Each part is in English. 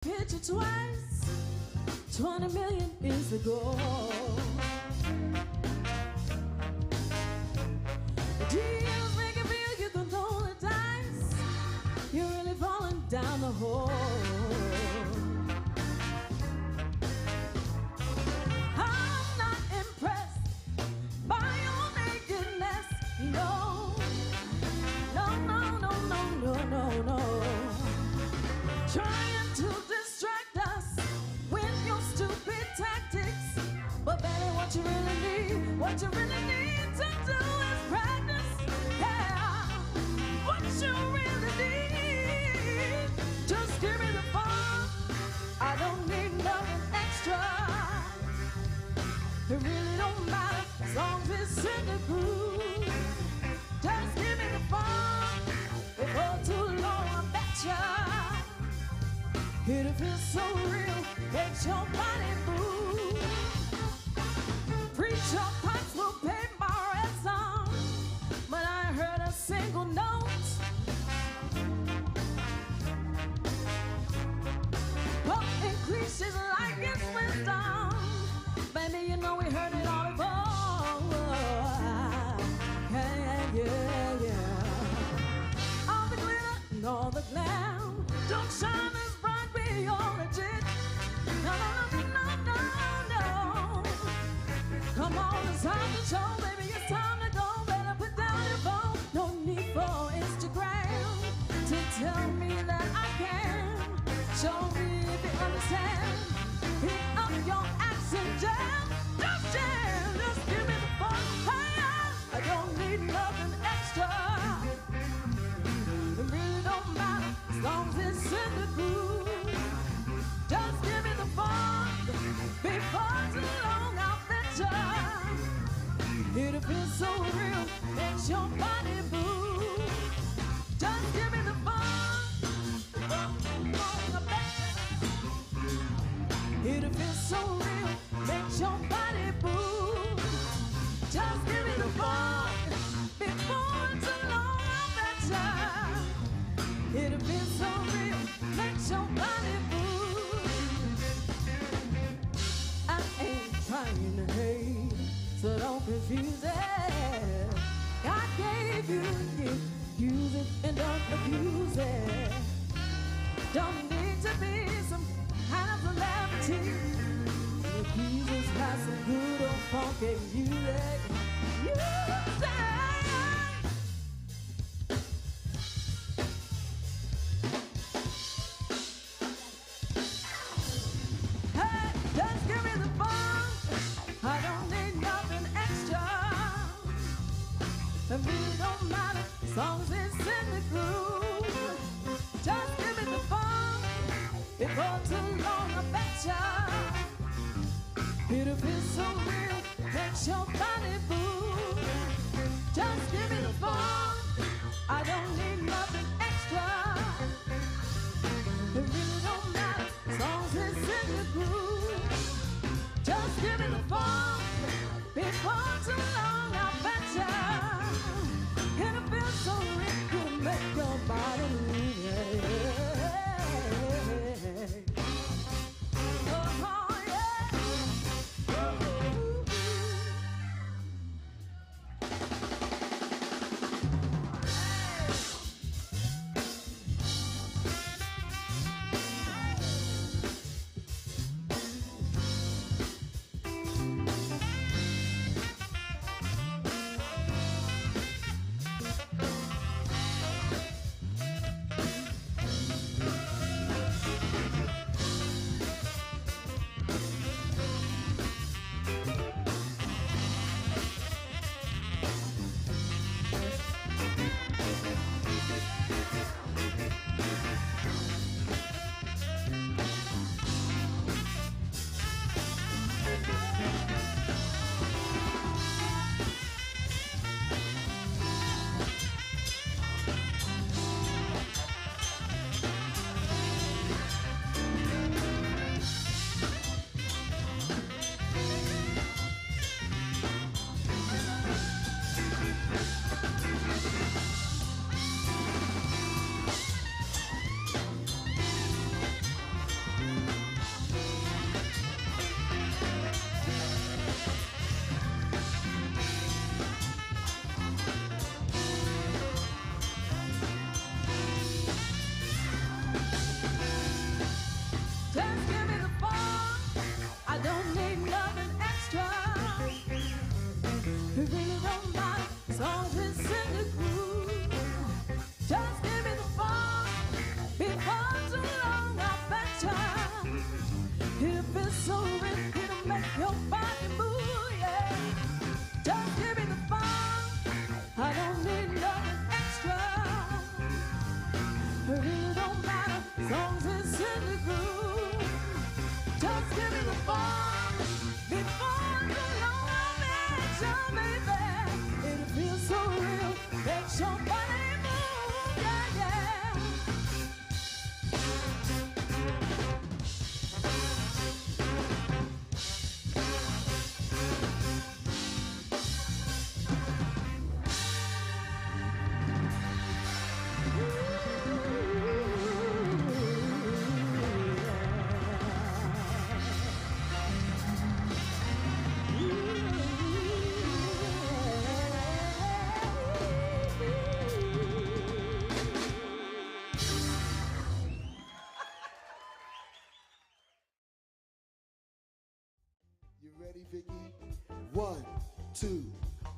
Hit you twice, 20 million is the goal. Deals make you feel you can roll the dice. You're really falling down the hole. I'm not impressed by your nakedness. No, no, no, no, no, no, no, no. Trying to distract us with your stupid tactics. But baby, what you really need to do is practice. Yeah, what you really need, just give me the fun. I don't need nothing extra. It really don't matter as long as it's in the groove. Just give me the fun. Before too long, I betcha it'll feel so real, makes your body move. Preacher pipes will pay my ransom, but I ain't heard a single note. Pumping cliches like it's wisdom. Baby, you know we heard it all before. Yeah, yeah, yeah. All the glitter and all the glam don't shine as bright. You're legit. No, no, no, no, no, no. Come on, it's time to show, baby. It's time to go. Better put down your phone. No need for Instagram to tell me that I can. Show me if you understand. Pick up your accent, jam. Just jam. Just give me the fun. Hey, I don't need nothing extra. It really don't matter as long as it's in the groove. Just give me the fun. Before too long, I'll betcha it'll feel so real, makes your body move. Just give me the fun. Before too long, I betcha it'll feel so real, makes your body move. Just give me the fun. Before too long, I betcha it'll feel so real, makes your body move. Trying to hate, so don't confuse it. God gave you a gift, use it and don't abuse it. Don't need to be some kind of celebrity. Jesus has some good old funky music. I don't need nothing extra. It really don't matter as long as it's in the groove. Just give me the fun. Before too long, I betcha it'll feel so real, makes your body move. Just give me the fun. I don't need nothing extra. It really don't matter as long as it's in the groove. Just give me the fun. Before too long, I betcha it'll feel so real, could make your body move. Oh, yeah. me, Vicky. 1, 2,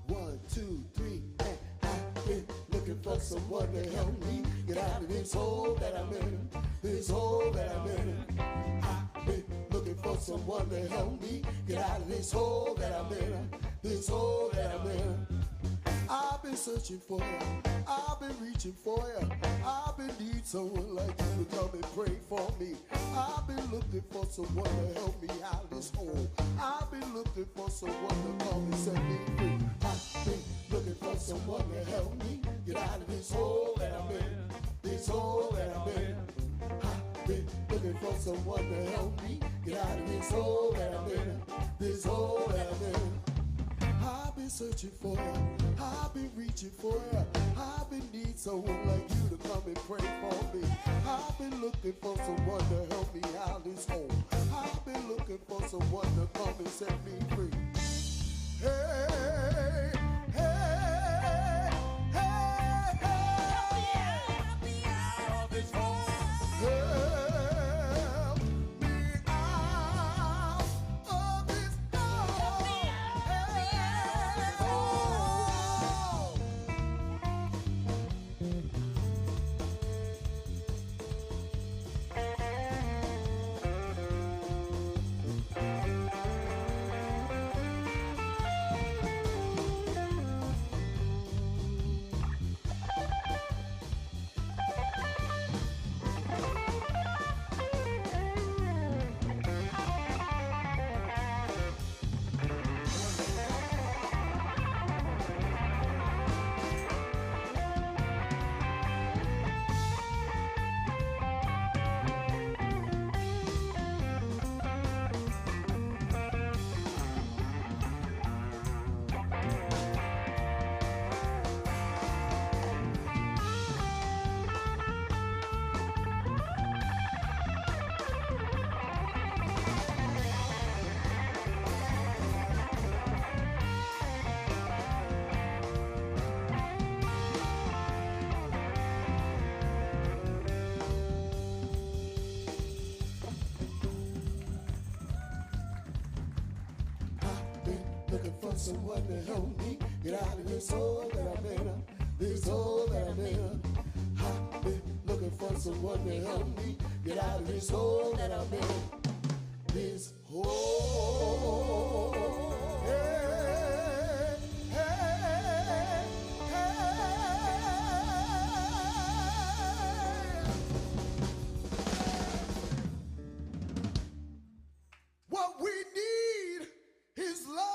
1, 2, 3, and I've been looking for someone to help me get out of this hole that I'm in, this hole that I'm in. I've been looking for someone to help me get out of this hole that I'm in, this hole that I'm in. I've been searching for you, I've been reaching for you, I've been need someone like you to come and pray for me. I've been looking for someone to help me out of this hole. I've been looking for someone to come and set me free. I've been looking for someone to help me get out of this hole that I'm in, this hole that I'm in. I've been looking for someone to help me get out of this hole that I'm in, this hole that I'm in. I've been searching for you, I've been reaching for you, I've been need someone like you to come and pray for me. I've been looking for someone to help me out of this hole. I've been looking for someone to come and set me free. Hey, hey, hey, hey, help me out of this hole. Help me out of this hole. Someone to help me get out of this hole that I'm in, this hole that I'm in. I've been looking for someone to help me get out of this hole that I'm in, this hole. Hey, hey, hey. What we need is love.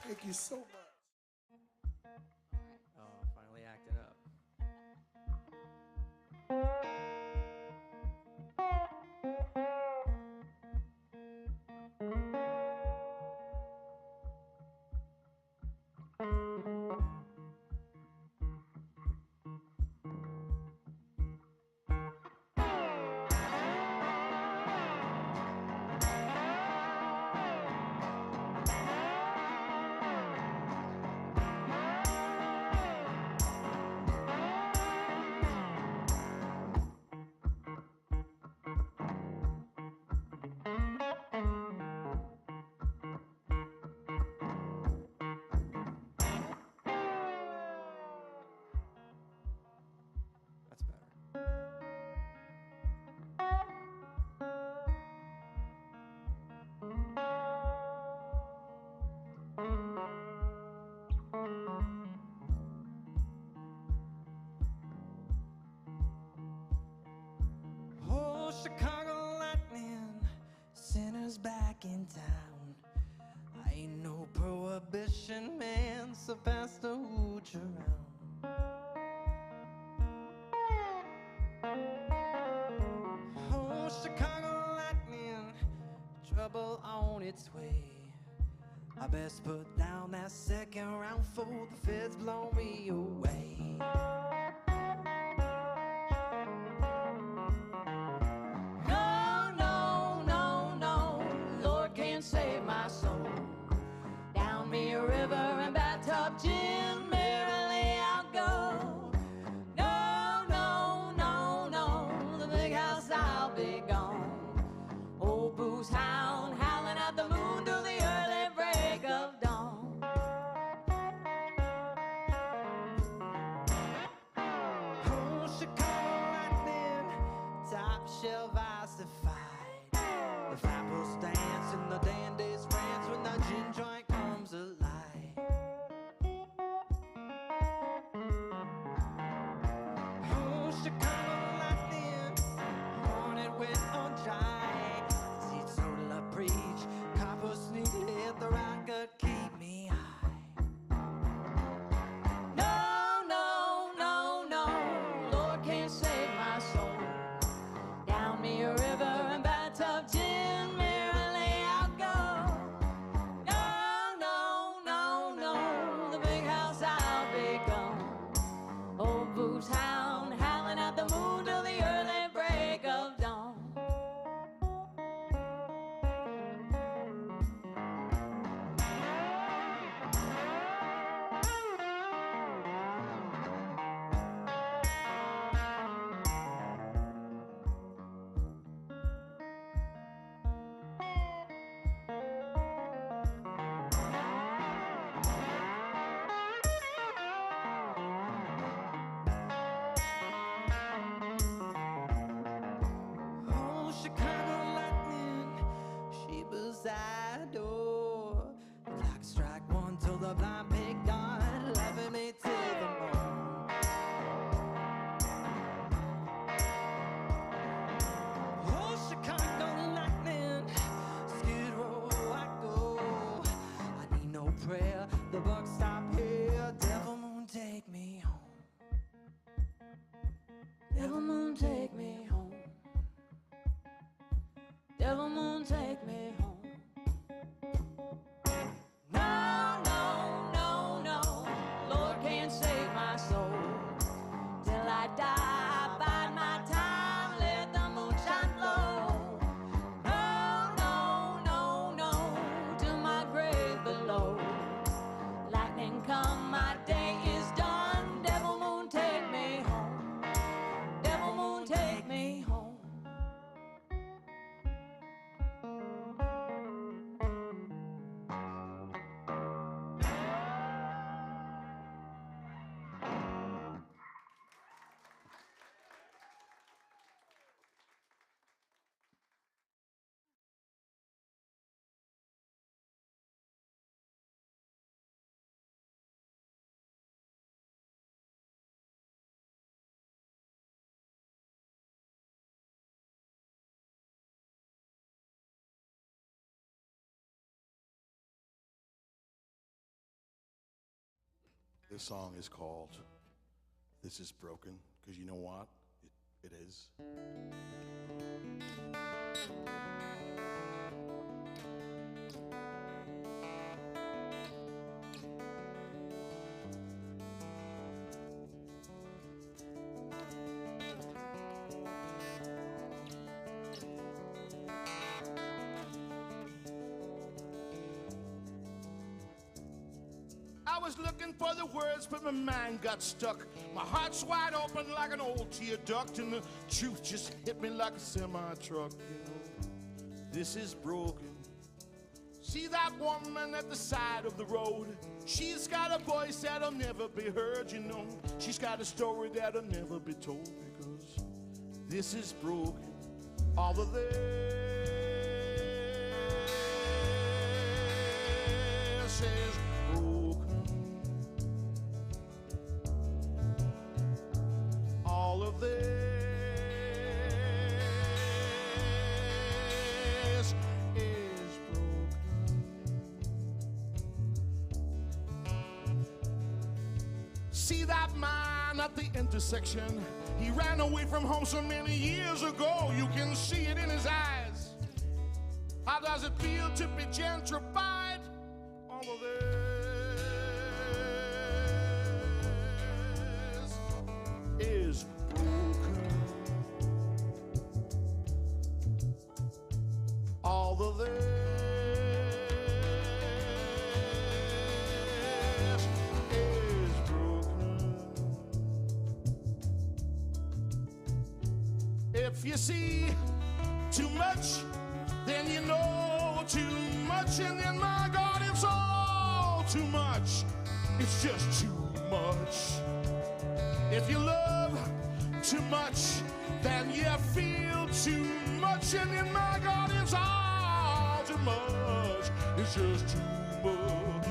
Thank you so much. Oh, finally acting up. prohibition man, so pass the hooch around. Oh, Chicago lightning, trouble on its way. I best put down that second round before the feds blow me away. No, no, no, no, Lord can't save my soul. Down me a river and bathtub gin, merrily I'll go. No, no, no, no, the big house I'll be gone. Old booze hound howling at the moon till the early break of dawn. Oh, Chicago lightning, top shelf ice-defied. The flapper dance in the dandy's France when the gin joint comes alive. Oh, Chicago lightning, haunted with a giant. Seats so la preach, copper sneak hit the rocket, keep me high. No, no, no, no, Lord can't save my soul. Down me a river and bathtub gin, merrily I'll go. No, no, no, no, the big house I'll be gone. Old booze hound howling at the moon till the early break of dawn. Oh, Chicago lightning, she beside the door. The clock strike one till the blind pig died, laughing me till the morn. Oh, Chicago lightning, skid row I go. I need no prayer, the buck stop here. Devil moon, take me home. Devil moon, take me home. Devil moon, take me home. No, no, no, no, Lord can't save my soul. Till I die, bide my time, let the moonshine blow. No, no, no, no, to my grave below. Lightning come, my day is done. Devil moon, take me home. Devil moon, take me home. This song is called This Is Broken, because you know what? It is. I was looking for the words, but my mind got stuck. My heart's wide open like an old tear duct, and the truth just hit me like a semi-truck. You know, this is broken. See that woman at the side of the road? She's got a voice that'll never be heard, you know. She's got a story that'll never be told, because this is broken. All of this is broken. All of this is broken. See that man at the intersection? He ran away from home so many years ago. You can see it in his eyes. How does it feel to be gentrified? All of this is broken. All of this is broken. If you see too much, then you know too much, and then my God, it's all too much. It's just too much. If you love too much, then you feel too much, and then my God, it's all too much. It's just too much.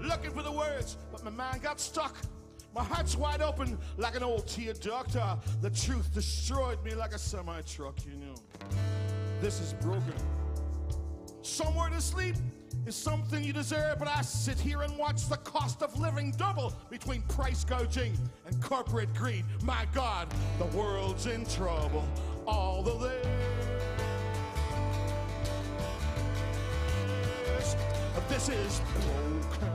Looking for the words, but my mind got stuck. My heart's wide open like an old tear ductor. The truth destroyed me like a semi-truck, you know. This is broken. Somewhere to sleep is something you deserve, but I sit here and watch the cost of living double between price gouging and corporate greed. My God, the world's in trouble. All the this is broken.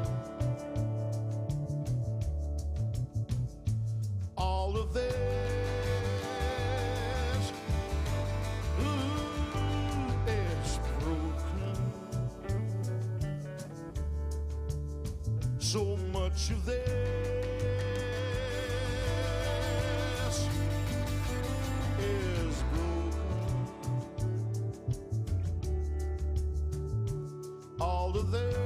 All of this is broken. So much of this is broken. All of this.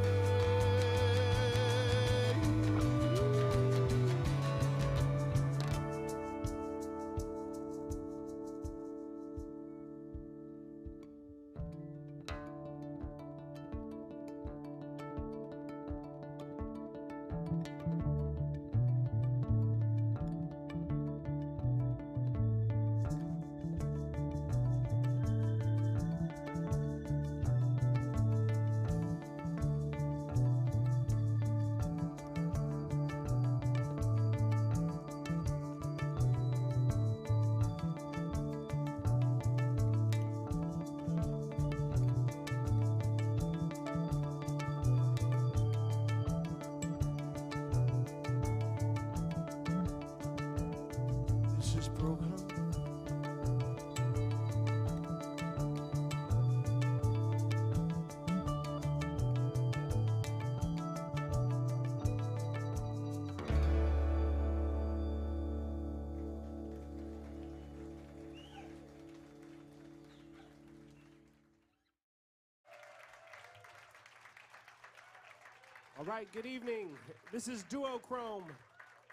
All right, good evening. This is Duochrome.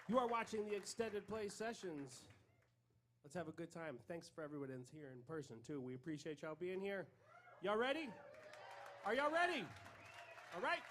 You are watching the extended play sessions. Let's have a good time. Thanks for everyone that's here in person, too. We appreciate y'all being here. Y'all ready? Are y'all ready? All right.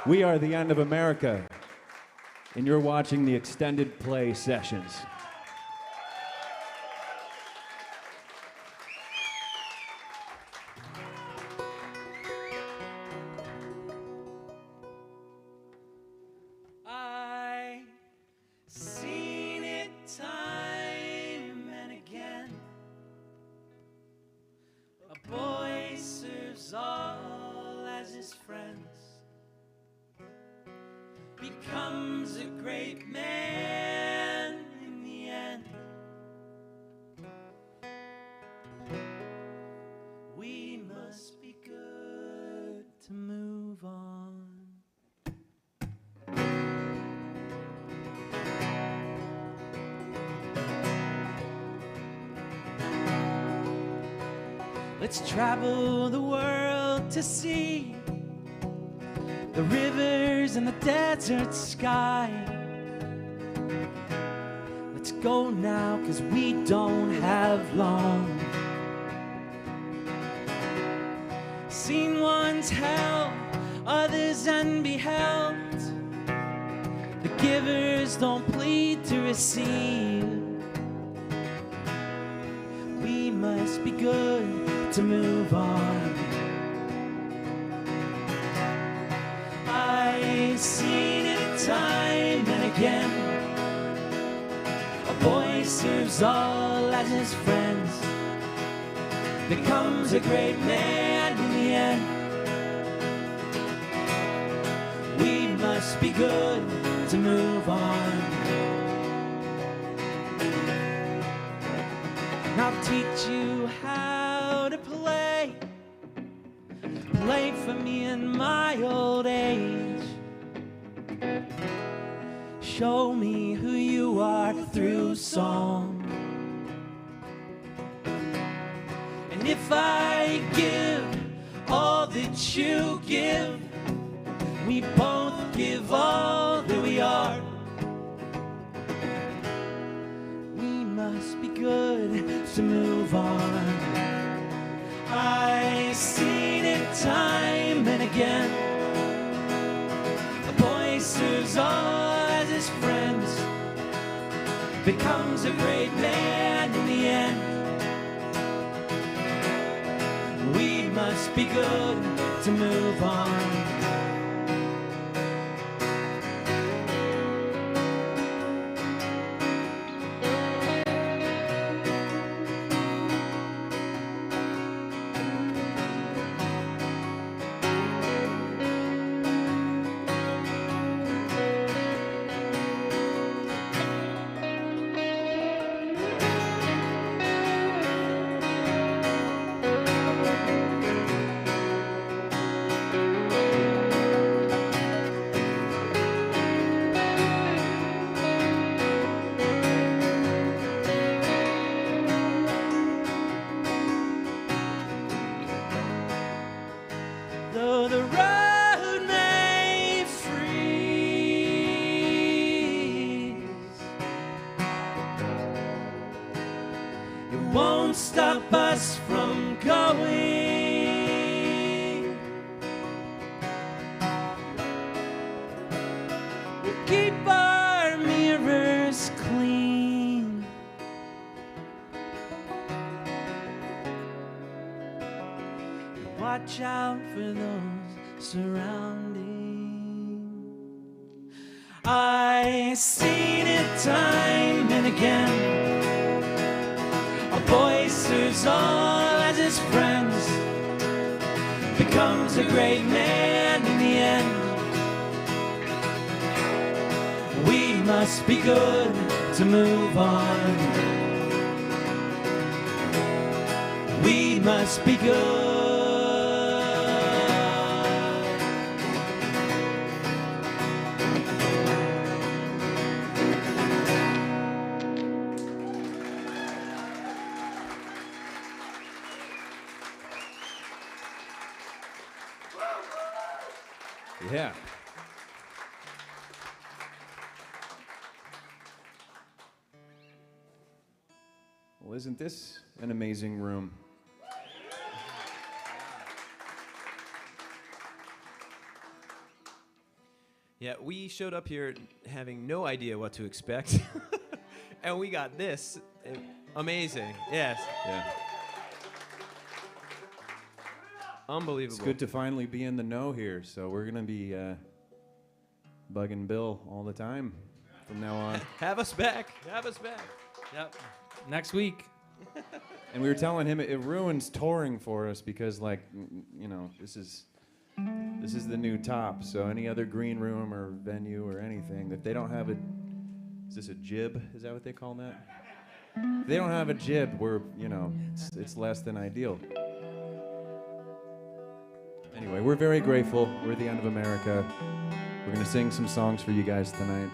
We are the end of America, and you're watching the extended play sessions. I seen it time and again. A boy serves all as his friends, becomes a great man in the end. We must be good to move on. Let's travel the world to see the rivers and the desert sky. Let's go now, 'cause we don't have long. Seen one's held, others unbeheld. The givers don't plead to receive. We must be good to move on. I've seen it time and again. A boy serves all as his friends, becomes a great man in the end. We must be good to move on. I'll teach you how to play. Play for me in my old age. Show me who you are through song. And if I give all that you give, we both give all that we are. We must be good to move on. I've seen it time and again. A boy serves all as his friends, becomes a great man in the end. We must be good to move on. Though the road may freeze, it won't stop us from going. We'll keep our mirrors clean. Watch out for those surrounding. I've seen it time and again. A boy serves all as his friends, becomes a great man in the end. We must be good to move on. We must be good. Yeah. Well, isn't this an amazing room? we showed up here having no idea what to expect, and we got this. Amazing. Yes. Yeah. Unbelievable. It's good to finally be in the know here. So we're gonna be bugging Bill all the time from now on. Have us back. Have us back. Yep. Next week. And we were telling him it ruins touring for us because, like, you know, this is the new top. So any other green room or venue or anything, if they don't have is this a jib? Is that what they call that? If they don't have a jib, we're, you know, it's less than ideal. Anyway, we're very grateful. We're the end of America. We're gonna sing some songs for you guys tonight.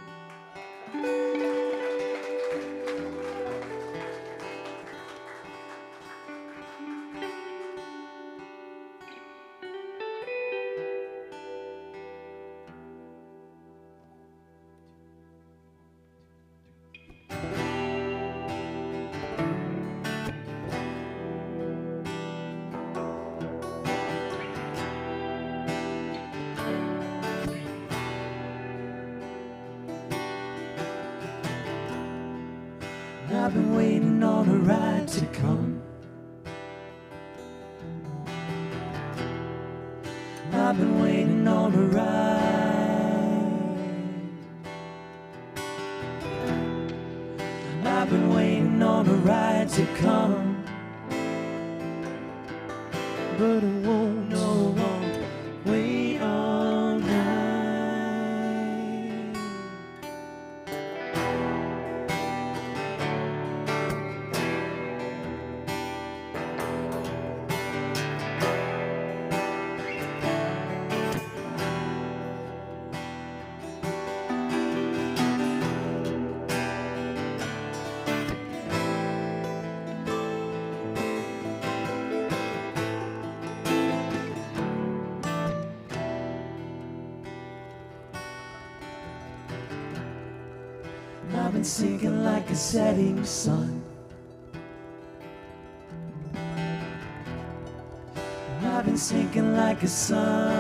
I've been waiting on a ride to come. I've been waiting on a ride. I've been waiting on a ride to come. But I won't, no, I won't wait all night. I've been sinking like a setting sun. I've been sinking like a sun.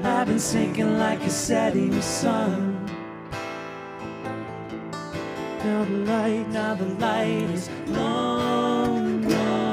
I've been sinking like a setting sun. Now the light is long gone.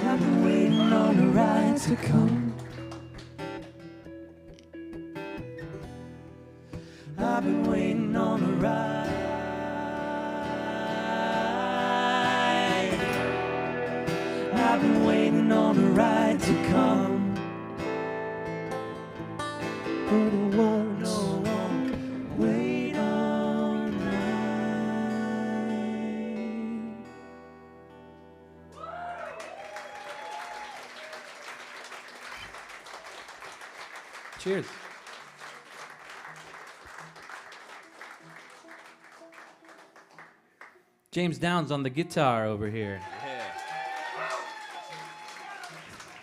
I've been waiting on a ride to come. I've been waiting on a ride. I've been waiting on a ride to come. But I won't, no, I won't wait all night. Cheers. James Downs on the guitar over here.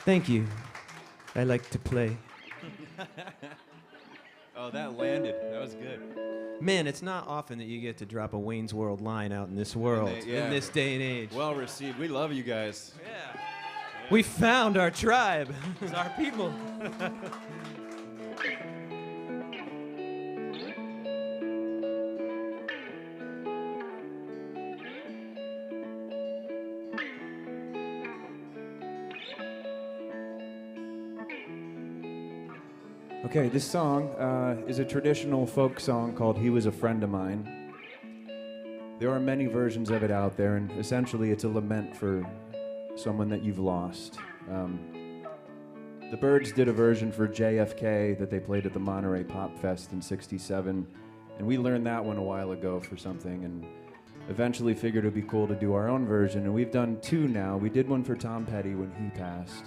Thank you. I like to play. Oh, that landed. That was good. Man, it's not often that you get to drop a Wayne's World line out in this world, in this day and age. Well received. We love you guys. Yeah. We found our tribe. It's our people. Okay, this song is a traditional folk song called He Was a Friend of Mine. There are many versions of it out there, and essentially it's a lament for someone that you've lost. The Byrds did a version for JFK that they played at the Monterey Pop Fest in '67, and we learned that one a while ago for something, and eventually figured it'd be cool to do our own version, and we've done two now. We did one for Tom Petty when he passed,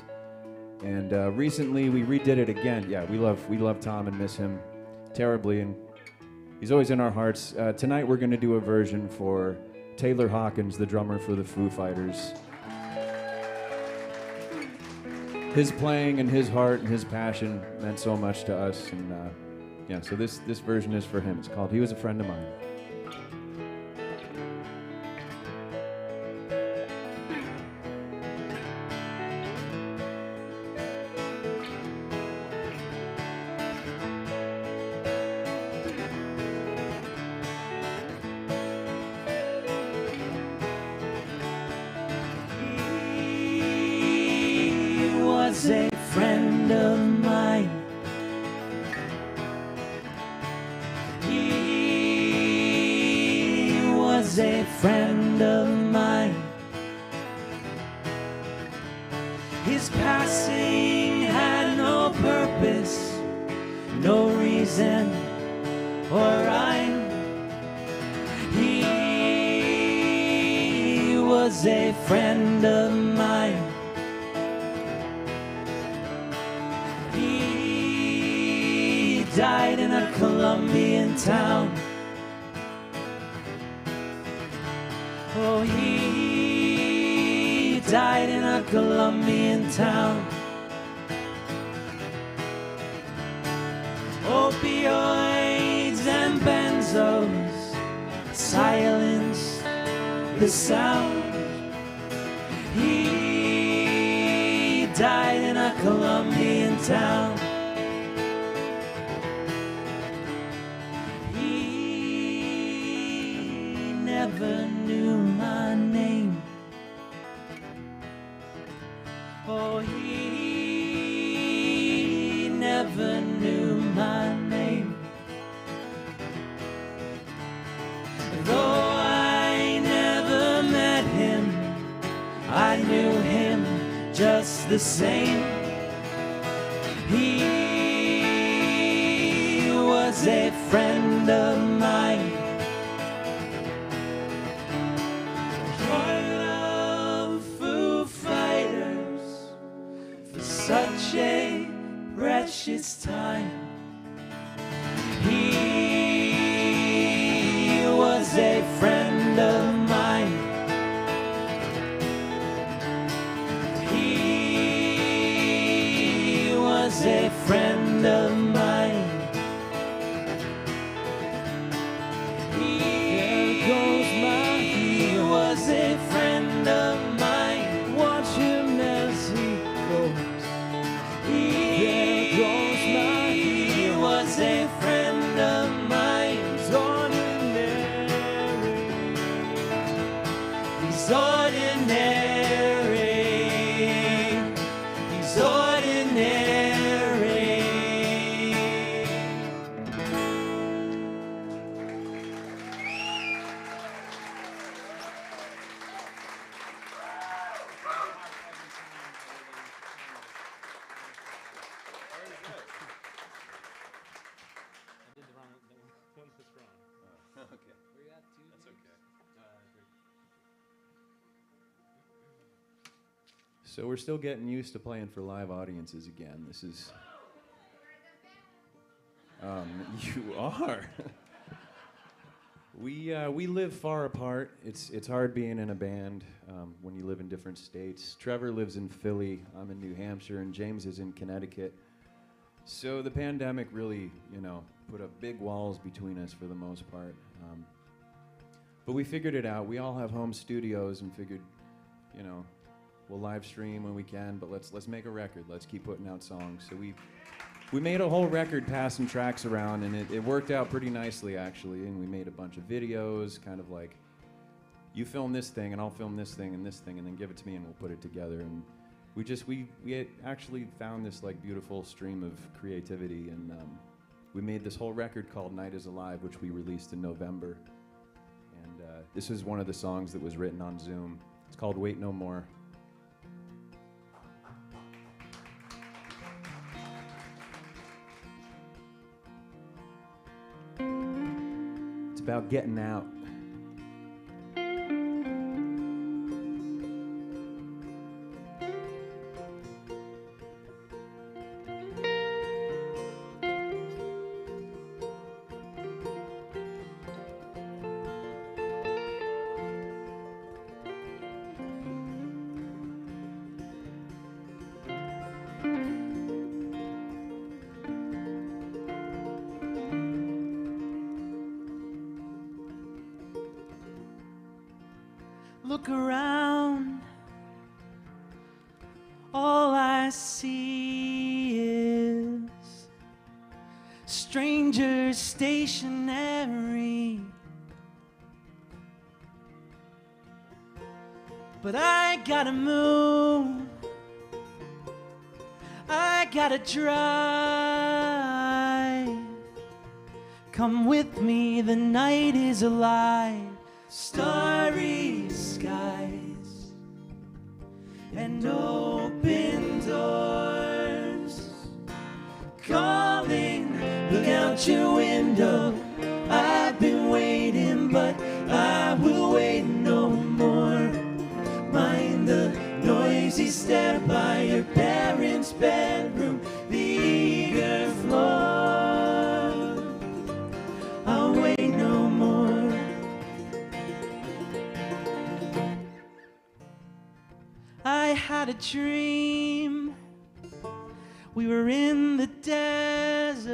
and recently we redid it again. Yeah, we love Tom and miss him terribly, and he's always in our hearts. Tonight we're going to do a version for Taylor Hawkins, the drummer for the Foo Fighters. His playing and his heart and his passion meant so much to us, and yeah, so this version is for him. It's called He Was a Friend of Mine. A friend of mine. He was a friend of mine. His passing had no purpose, no reason or rhyme. He was a friend of mine. Died in a Colombian town. Oh, he died in a Colombian town. Opioids and benzos silenced the sound. He died in a Colombian town. Never knew my name. Oh, he never knew my name. Though I never met him, I knew him just the same. He was a friend of mine. Such a precious time. He was a friend of mine. He was a friend of mine. There goes my, he was a friend of mine. Watch him as he goes. There goes my, he was a friend of mine. He's ordinary. He's ordinary. He's ordinary. So we're still getting used to playing for live audiences again. This is... you are. We live far apart. It's hard being in a band when you live in different states. Trevor lives in Philly. I'm in New Hampshire, and James is in Connecticut. So the pandemic really, put up big walls between us for the most part. But we figured it out. We all have home studios, and figured, we'll live stream when we can, but let's make a record. Let's keep putting out songs. So we made a whole record passing tracks around, and it worked out pretty nicely, actually. And we made a bunch of videos, kind of like, you film this thing, and I'll film this thing, and then give it to me, and we'll put it together. And we had actually found this like beautiful stream of creativity, and we made this whole record called Night is Alive, which we released in November. And this is one of the songs that was written on Zoom. It's called Wait No More. It's about getting out. Look around, all I see is strangers stationary. But I gotta move, I gotta drive. Come with me, the night is alive. Starry skies and open doors calling, look out your window. I've been waiting, but I will wait no more. Mind the noisy step by your parents' bedroom, the eager floor. I'll wait no more. I had a dream. We were in the desert,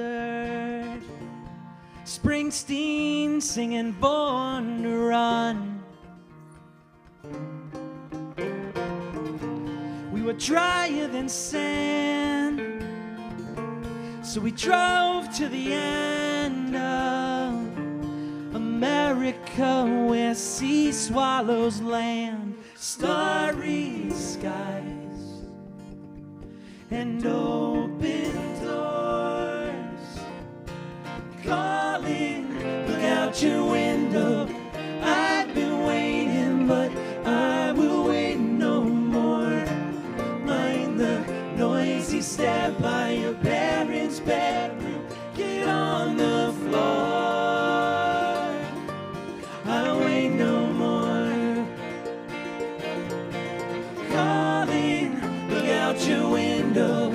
Springsteen singing Born to Run. We were drier than sand, so we drove to the end of America, where sea swallows land. Starry skies and open doors calling, look out your window. I've been waiting, but I will wait no more. Mind the noisy step by your parents' bedroom. Get on the floor. I'll wait no more. Calling, look out your window.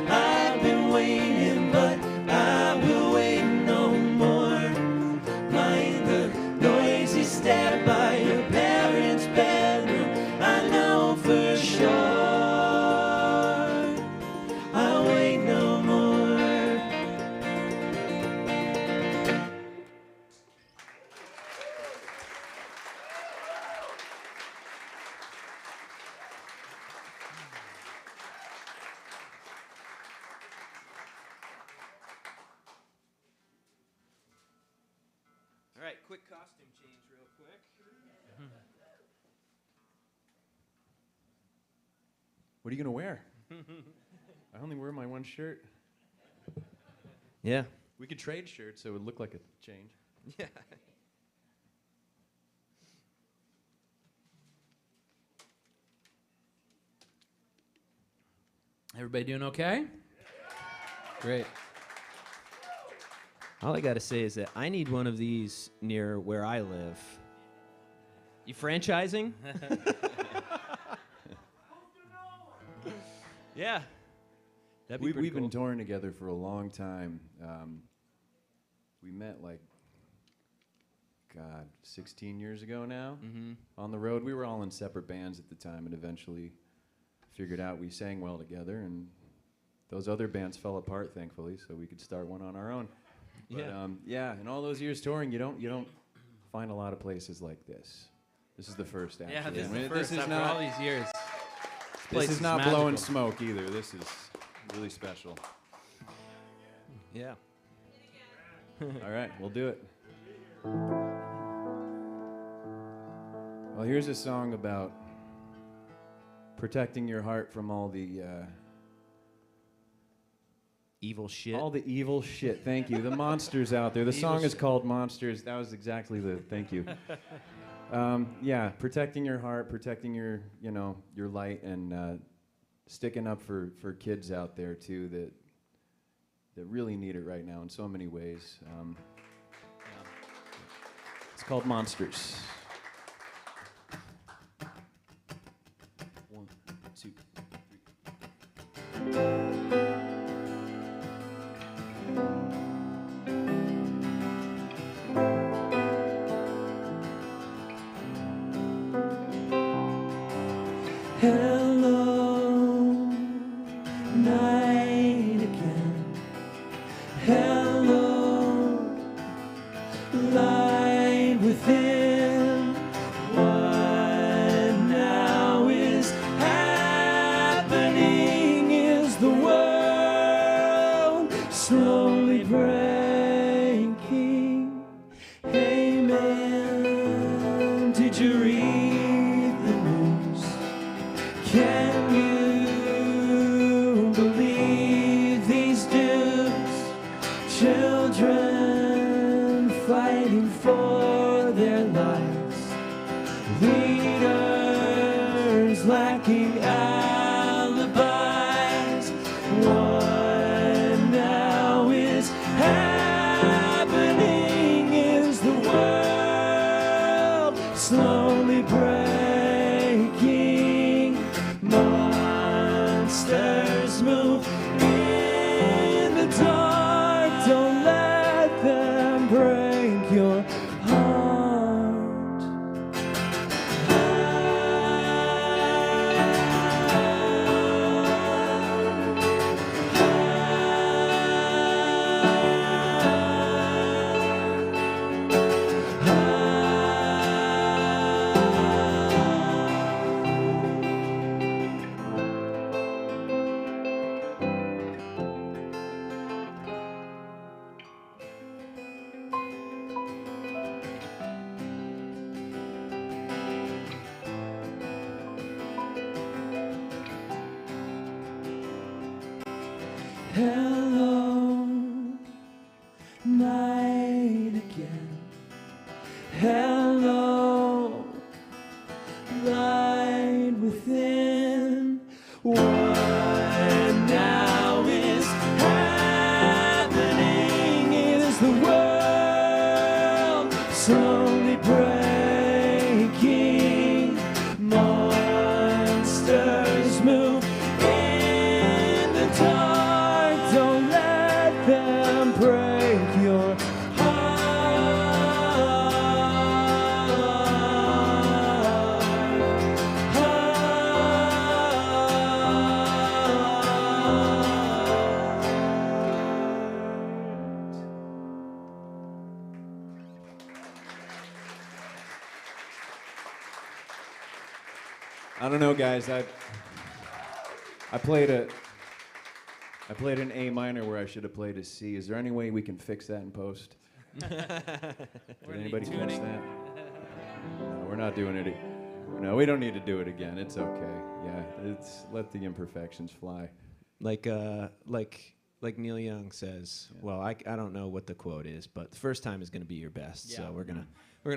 I've been waiting, but I will wait no more. Mind the noisy step by your parents' bedroom. I know for sure I'll wait no more. All right, quick costume change real quick. What are you gonna wear? I only wear my one shirt. Yeah. We could trade shirts so it would look like a change. Yeah. Everybody doing okay? Great. All I gotta say is that I need one of these near where I live. You franchising? Yeah. That'd be pretty We've been cool. touring together for a long time. We met like, God, 16 years ago now. On the road. We were all in separate bands at the time, and eventually figured out we sang well together, and those other bands fell apart, thankfully, so we could start one on our own. But, Yeah. in all those years touring, you don't find a lot of places like this. This is the first, actually. Yeah, this is I mean, the first this is after all not, these years. this place is is not blowing magical. smoke either. This is really special. Yeah. All right, we'll do it. Well, here's a song about protecting your heart from all the Evil shit. all the evil shit. Thank you. The monsters out there. The song is called Monsters. That was exactly the. Thank you. Yeah, protecting your heart, protecting your your light, and sticking up for kids out there too that really need it right now in so many ways. It's called Monsters. 1, 2, 3. Hello, night again. Hello, light within. What now is happening? Is the world slowly breaking? Hey man, did you read the news? Can you believe these dudes? Children fighting for their lives. Leaders lacking alibis. What now is happening? Is the world slowly breaking? Monsters move in the dark. Don't let them break your heart. Hello, night again. Hello, light within. What now is happening? Is the world slowly breaking? Monsters move in the dark. Don't let them break your I don't know, guys. I played an A minor where I should have played a C. Is there any way we can fix that in post? Did anybody catch that? No, we're not doing it. No, we don't need to do it again. It's okay. Yeah, let the imperfections fly. Like Neil Young says. Yeah. Well, I don't know what the quote is, but the first time is going to be your best. Yeah. So we're gonna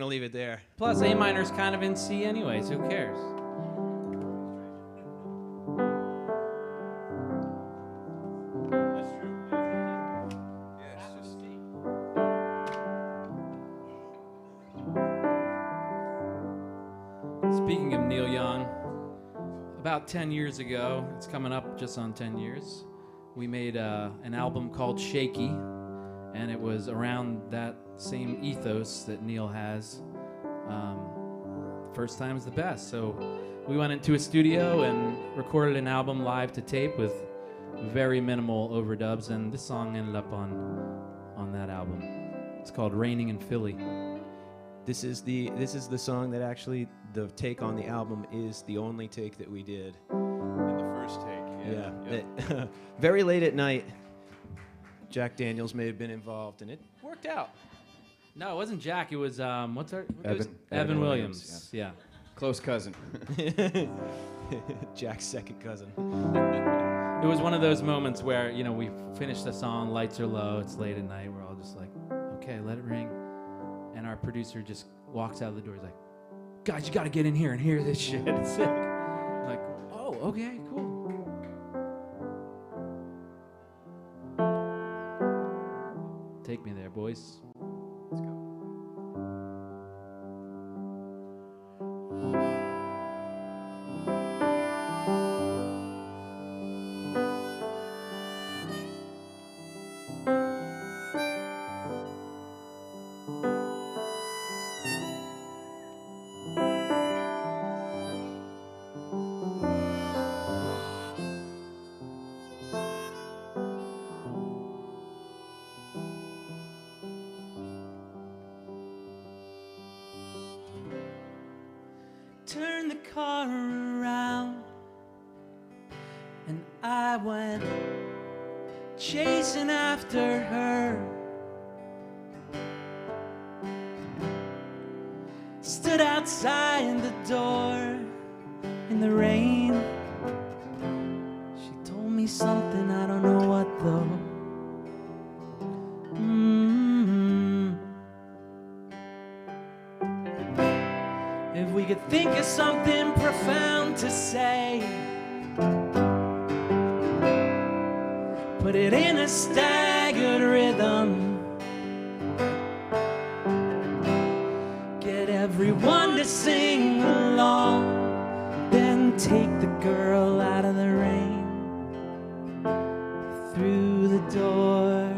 leave it there. Plus, A minor's kind of in C anyways. Who cares? Speaking of Neil Young, about 10 years ago, it's coming up just on 10 years, we made an album called Shaky, and it was around that same ethos that Neil has. First time's the best. So we went into a studio and recorded an album live to tape with very minimal overdubs, and this song ended up on that album. It's called Raining in Philly. This is the song that actually the take on the album is the only take that we did. In the first take. Yeah. Yep. Very late at night, Jack Daniels may have been involved, and it worked out. No, it wasn't Jack. It was Evan Williams. Yeah. Close cousin. Jack's second cousin. It was one of those moments where, you know, we finished the song, lights are low, it's late at night, we're all just like, okay, let it ring. And our producer just walks out of the door, he's like, guys, you gotta get in here and hear this shit. It's sick. I'm like, oh, okay, cool. Take me there, boys. Let's go. Turned the car around and I went chasing after her. Stood outside the door in the rain. She told me something, I don't know what though. If we could think of something profound to say, put it in a staggered rhythm, get everyone to sing along, then take the girl out of the rain through the door.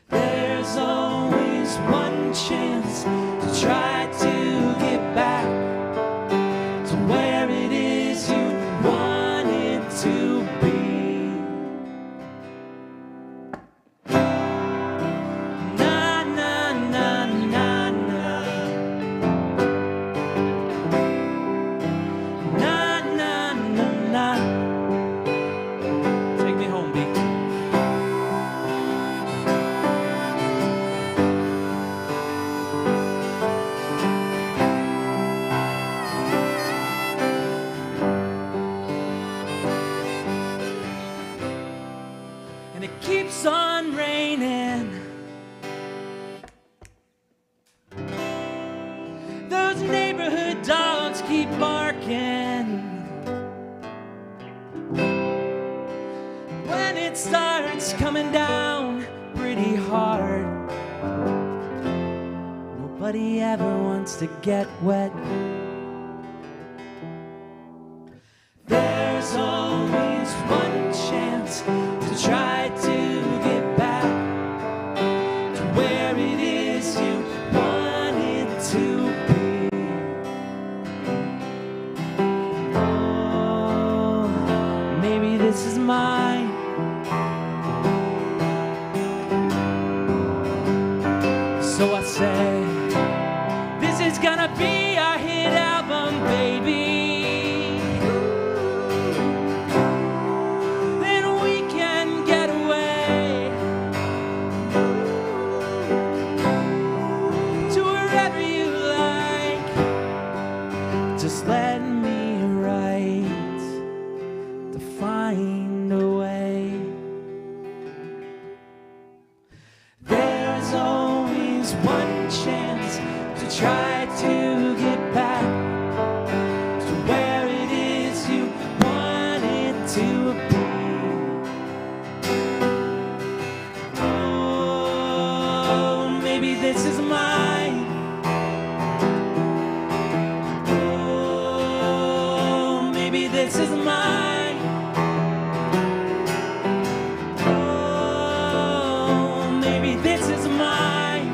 There's always one chance to try to get back to where it is you wanted to be. Na na na na na. Na na na na. Take me home, B. And it keeps on raining. Those neighborhood dogs keep barking. When it starts coming down pretty hard, nobody ever wants to get wet. There's always one chance to try to get back to where it is you wanted to be. Oh, maybe this is mine. So I say, this is gonna be our hit album, baby. Just let me write to find a way. There's always one chance to try to get back to where it is you wanted to be. Oh, maybe this is mine. This is mine. Oh, maybe this is mine.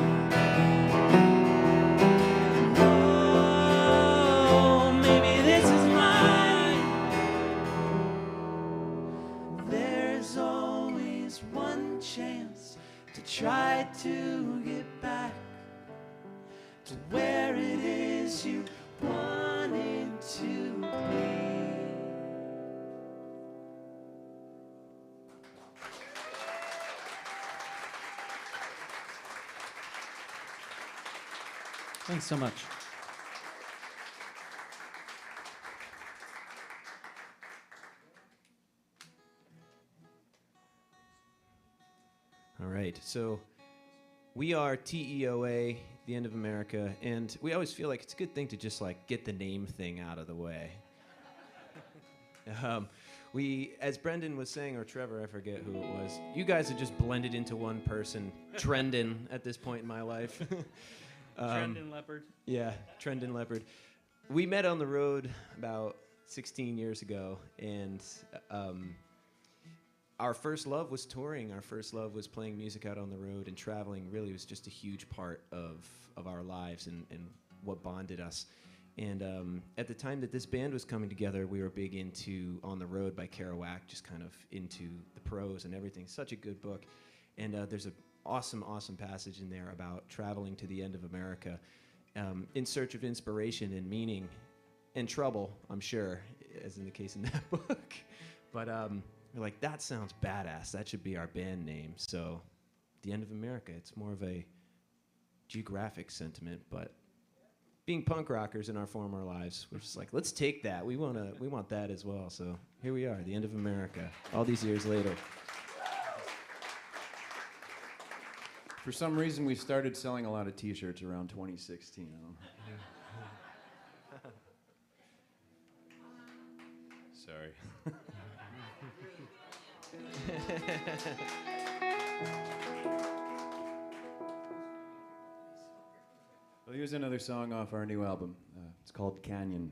Oh, maybe this is mine. There's always one chance to try to get back to where it is you wanted to be. Thanks so much. All right, so we are TEOA, the End of America, and we always feel like it's a good thing to just like get the name thing out of the way. We, as Brendon was saying, or Trevor, I forget who it was, you guys have just blended into one person, Trendon, at this point in my life. Trendon Leopard. Yeah, Trendon Leopard. We met on the road about 16 years ago, and our first love was touring. Our first love was playing music out on the road, and traveling really was just a huge part of our lives and what bonded us. And at the time that this band was coming together, we were big into On the Road by Kerouac, just kind of into the prose and everything. Such a good book. And there's an awesome, awesome passage in there about traveling to the end of America in search of inspiration and meaning and trouble, I'm sure, as in the case in that book. But we're like, that sounds badass. That should be our band name. So the End of America, it's more of a geographic sentiment, but being punk rockers in our former lives, we're just like, let's take that. We want that as well. So here we are, the End of America, all these years later. For some reason, we started selling a lot of T-shirts around 2016. Sorry. Well, here's another song off our new album. It's called Canyon.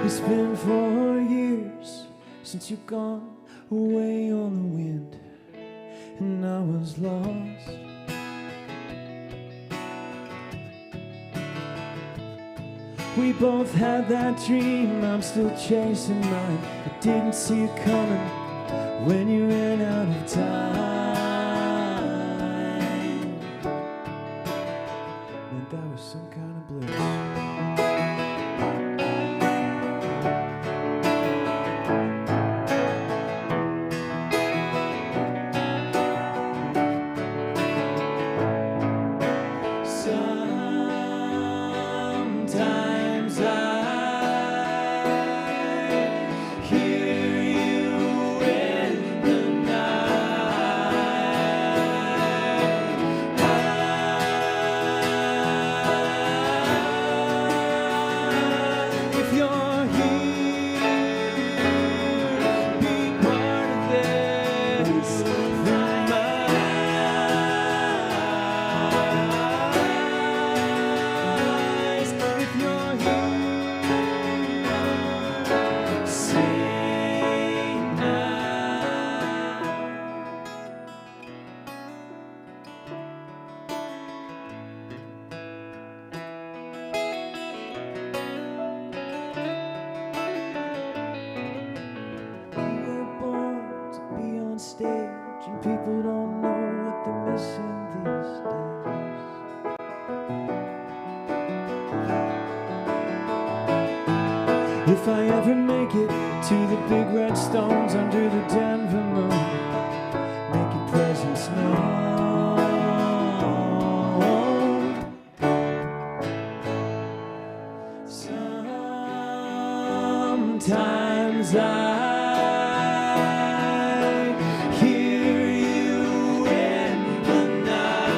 It's been 4 years since you've gone away on the wind, and I was lost. We both had that dream, I'm still chasing mine. I didn't see it coming when you ran out of time. And that was some kind of bliss. If I ever make it to the big red stones under the Denver moon, make your presence known. Sometimes I hear you in the night.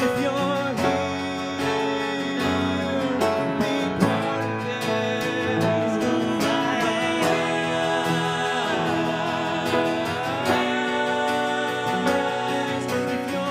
If you're here, be part of this. If you're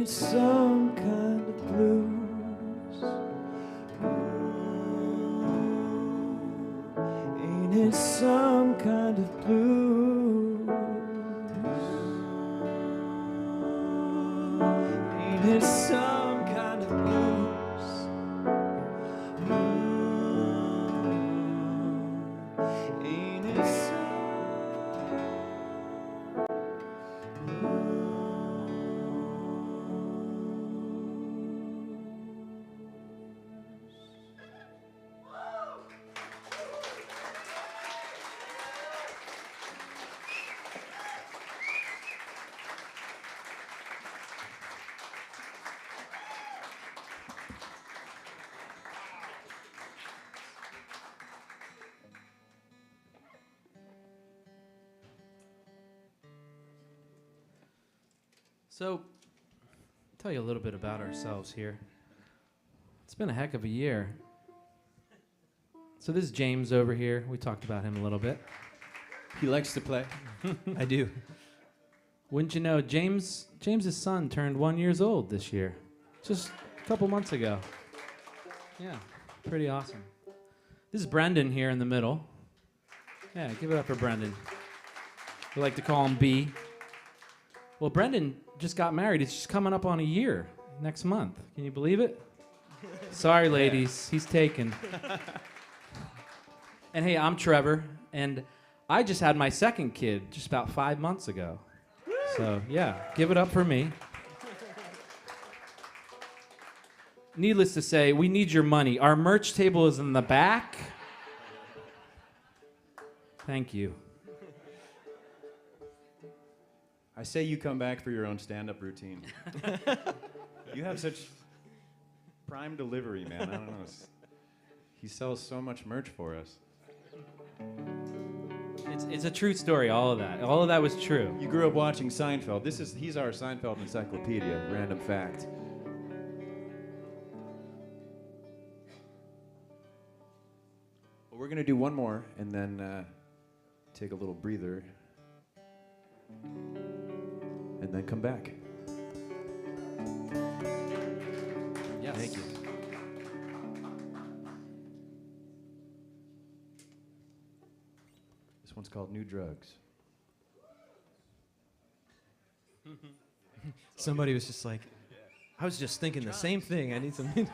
it some kind of blues? Ain't it some kind of blues? Ain't it some kind of blues? Ain't it some? So, I'll tell you a little bit about ourselves here. It's been a heck of a year. So this is James over here. We talked about him a little bit. He likes to play. I do. Wouldn't you know, James's son turned 1 year old this year. Just a couple months ago. Yeah, pretty awesome. This is Brendon here in the middle. Yeah, give it up for Brendon. We like to call him B. Well, Brendon just got married. It's just coming up on a year next month. Can you believe it? Sorry, ladies. He's taken. And hey, I'm Trevor, and I just had my second kid just about 5 months ago. So, yeah, give it up for me. Needless to say, we need your money. Our merch table is in the back. Thank you. I say you come back for your own stand-up routine. You have such prime delivery, man. I don't know. He sells so much merch for us. It's a true story, all of that. All of that was true. You grew up watching Seinfeld. He's our Seinfeld encyclopedia. Random fact. Well, we're gonna do one more and then take a little breather. And then come back. Yes. Thank you. This one's called New Drugs. Somebody was just like, I was just thinking the same thing. I need something.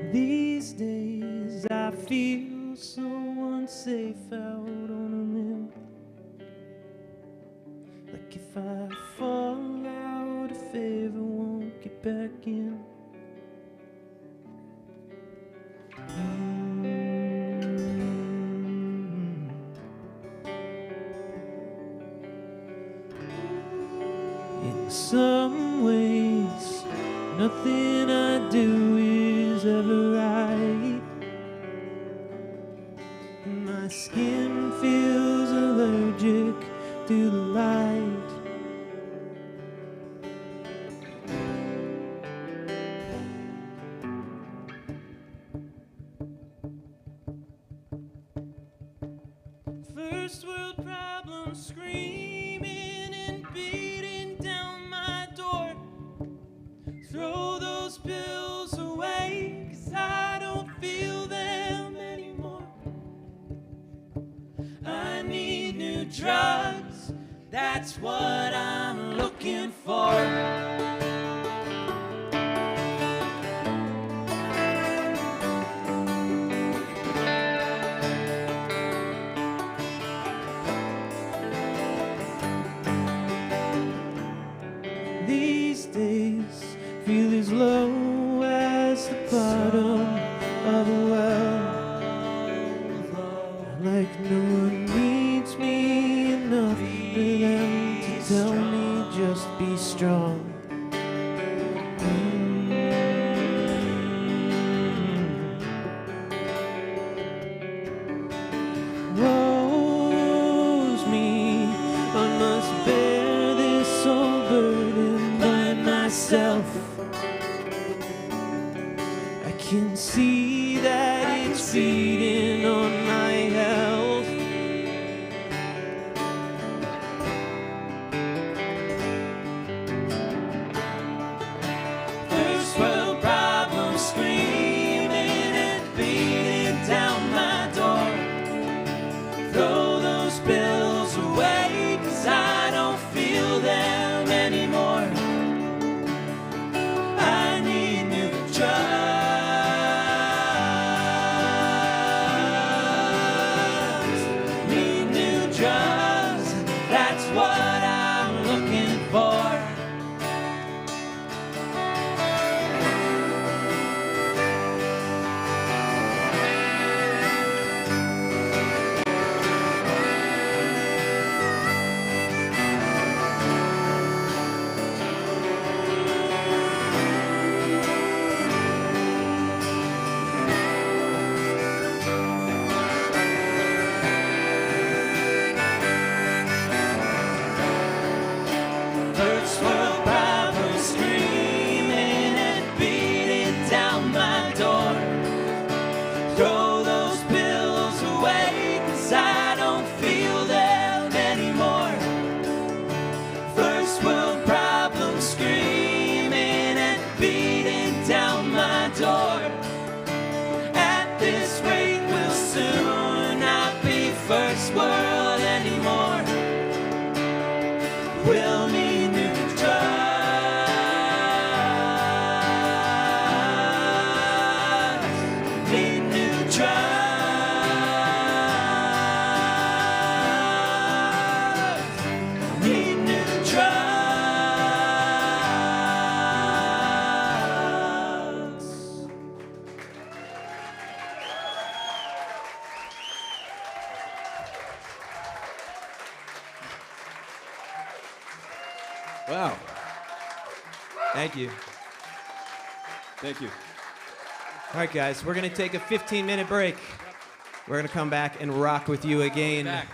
These days I feel so unsafe out on a limb. Like if I fall out of favor, won't get back in. In some ways, nothing I do is ever right. My skin feels allergic to the light. First world problems screaming and beating down my door. Throw those pills away, 'cause I don't feel them anymore. I need new drugs, that's what I'm looking for. These days feel as low as the bottom of a well. Like no one needs me enough for them to tell me just be strong. myself. I can see that it's feeding on my health. First world problems screaming and beating down my door. Throw those bills away, 'cause I don't feel them anymore. I need new drugs. Need new drugs. That's what I'm looking for. First world problems screaming and beating down my door. Throw those pills away, 'cause I don't feel them anymore. First world problems screaming and beating down my door. At this rate, we'll soon not be first world anymore. We'll need new drugs. Need new drugs. Need new drugs. Wow. Thank you. Thank you. All right, guys, we're going to take a 15-minute break. We're going to come back and rock with you again. Back.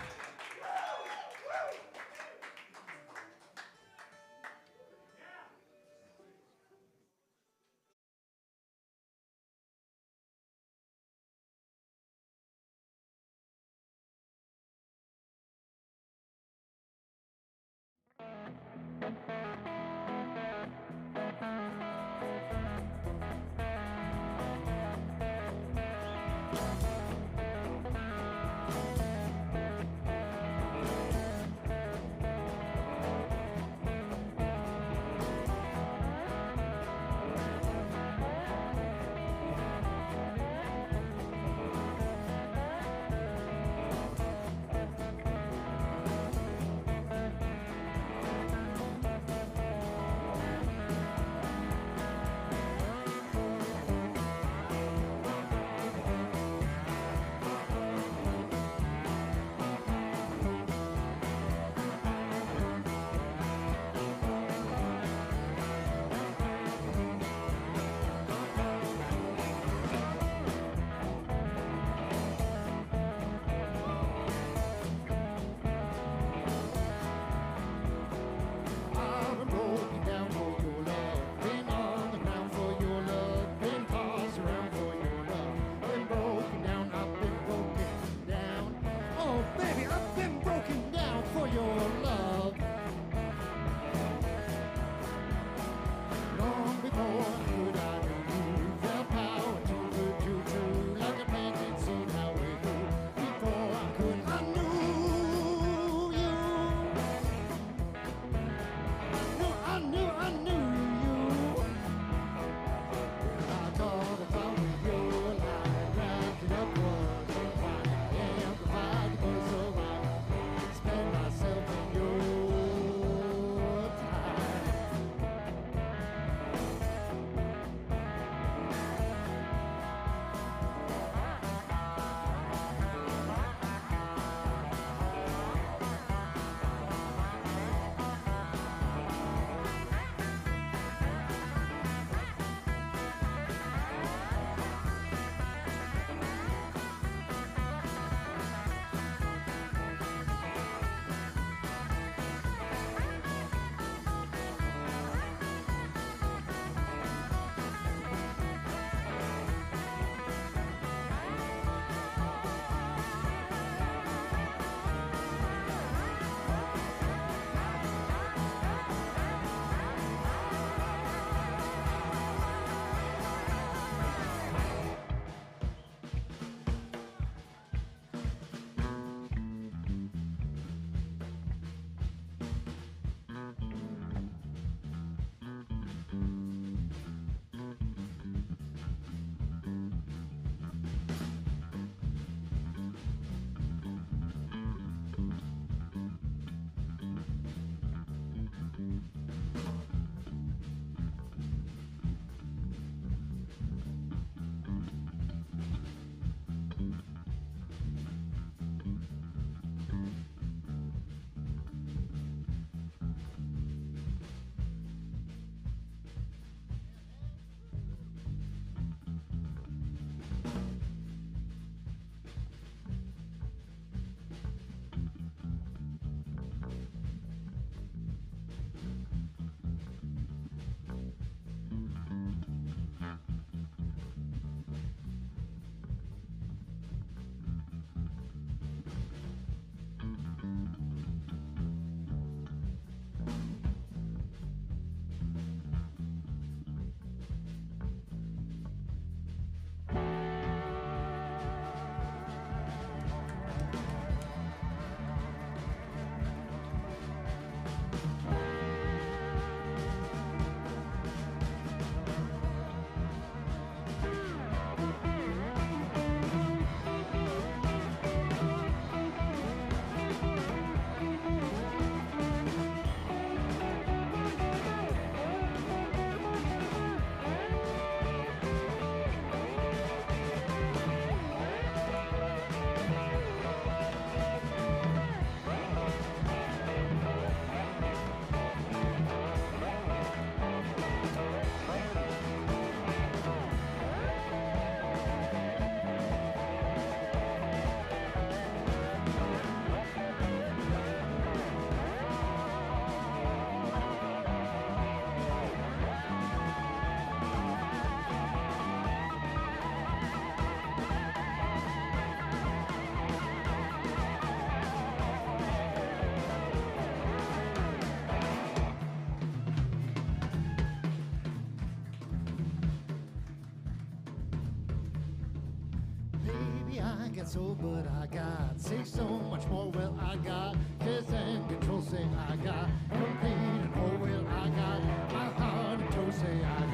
gets old, but I got say so much more. Well, I got kiss and control. Say I got complete and whole. Well, I got my heart and toe. Say I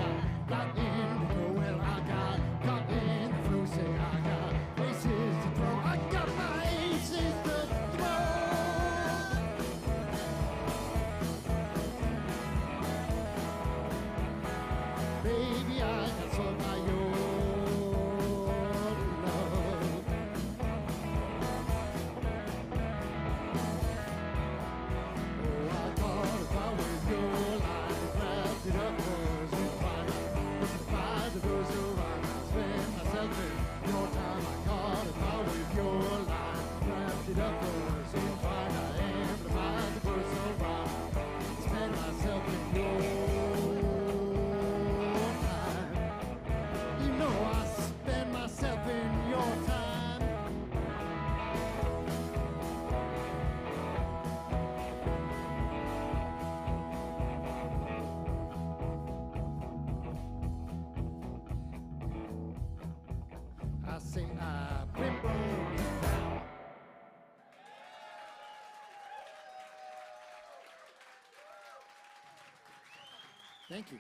got in to go. Well, I got in the flow. Say I got aces to throw. I got my aces to throw. Baby, I got so by your love. Oh, I thought if I was your life, wrapped it up was in fire. But the fire that goes around, I spend myself in your time. I thought if I was your life, wrapped it up was in fire. I am the fire that goes around. I spend myself in your time. You know I spend myself in your time. I say I've been broken down. Thank you.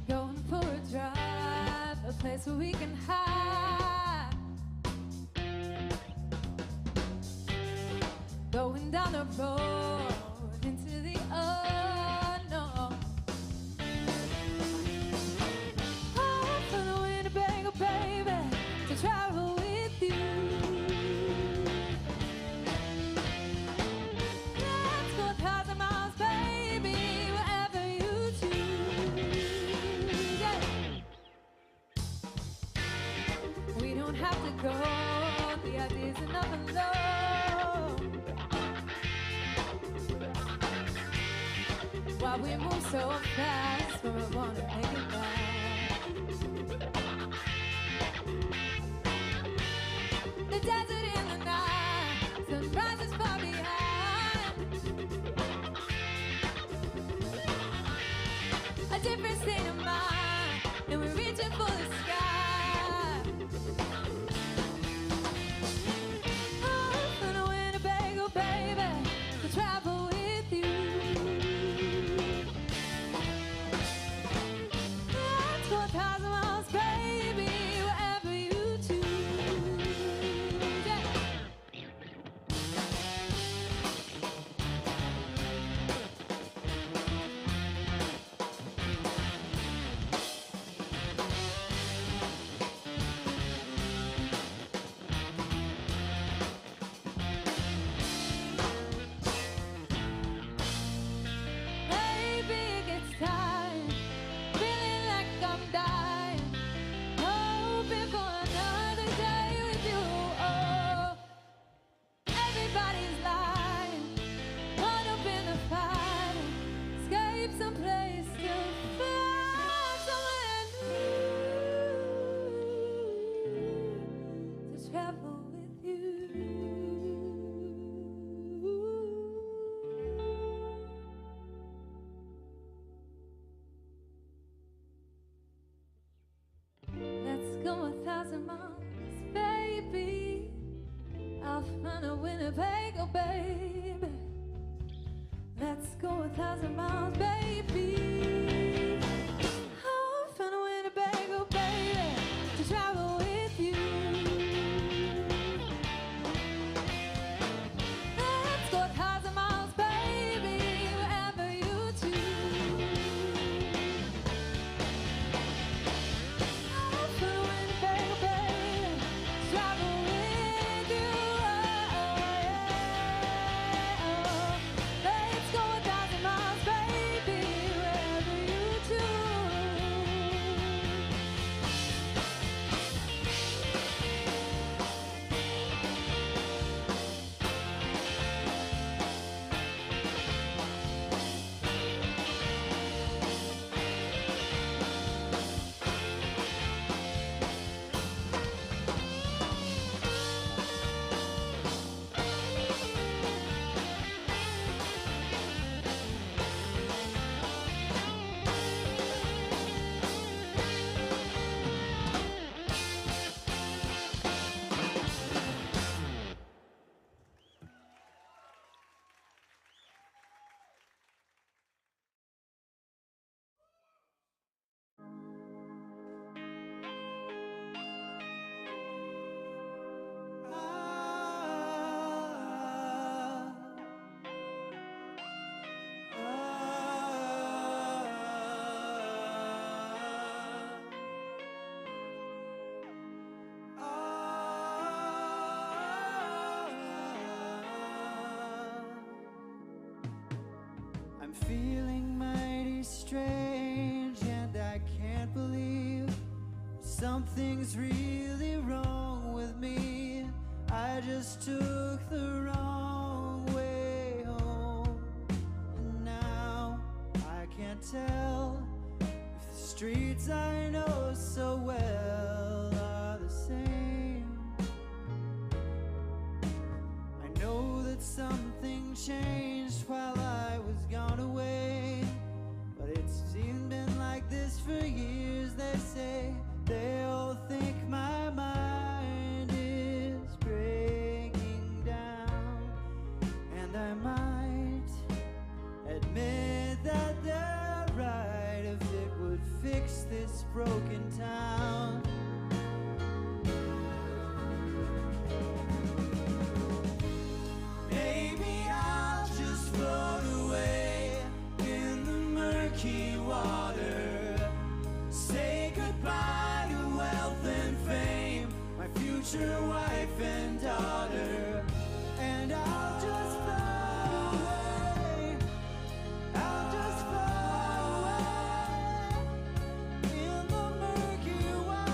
Going for a drive, a place where we can hide. Going down the road into the unknown. Oh, for the Winnebago, baby, to travel with you. Let's go 1,000 miles, baby, wherever you choose. Yeah. We don't have to go, the idea's enough alone. Why we move so fast when we wanna make it back. The desert in the night, sunrise is far behind. A different state of mind, and we're reaching for the sky. Oh, for the Winnebago, baby, to travel with you. Let's go 1,000 miles, baby, wherever you choose. Yeah. Maybe it gets tired, feeling like I'm dying, hoping for another day with you. Oh, everybody's lying, caught up in the fight, escape someplace to find somewhere new to travel with you. Let's go 1,000 miles, baby. I'll find a Winnebago, baby. Let's go 1,000 miles, baby. I'll find a Winnebago, baby, to travel with you. Let's go 1,000 miles, baby, wherever you choose. I'll find a Winnebago, baby, to travel with you. Oh, yeah. Let's go 1,000 miles, baby, wherever something's really wrong with me. I just took the wrong way home. And now I can't tell if the streets I know so well are the same. I know that something changed while I was gone away, but it's been like this for years. They say they all think my mind is breaking down, and I might admit that they're right if it would fix this broken town. Maybe I'll just float away in the murky water, say goodbye to wealth and fame, my future wife and daughter, and I'll just float away. I'll just float away in the murky water.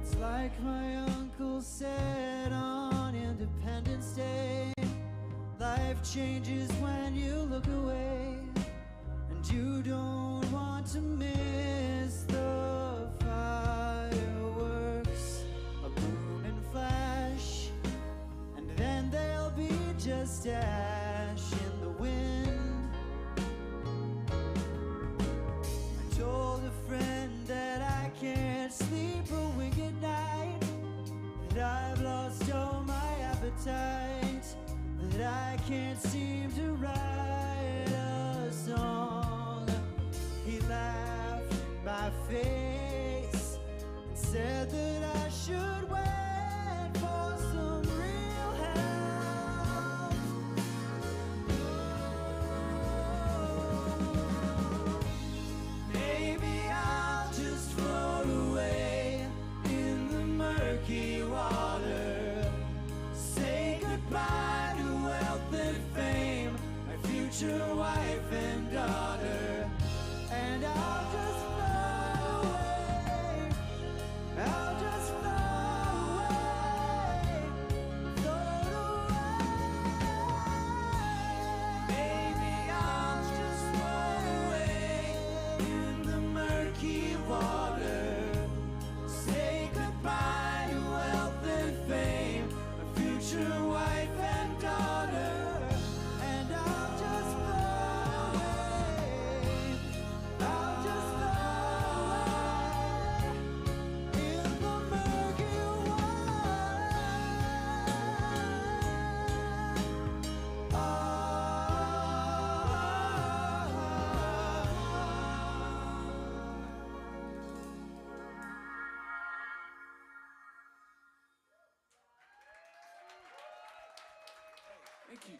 It's like my uncle said on Independence Day, life changes when you look away, and you don't want to miss the fireworks, a boom and flash, and then there'll be just ash in the wind. I told a friend that I can't sleep a wink at night, that I've lost all my appetite, that I can't seem to write a song. He laughed in my face and said that I should wait for some real help. Maybe I'll just float away in the murky water, say goodbye to wealth and fame, my future wife and daughter, and I'll just float away. I'll just float away, maybe I'll just float away in the murky water, say goodbye to wealth and fame, my future wife and daughter, and I'll just float away. I'll just float away in the murky Thank you.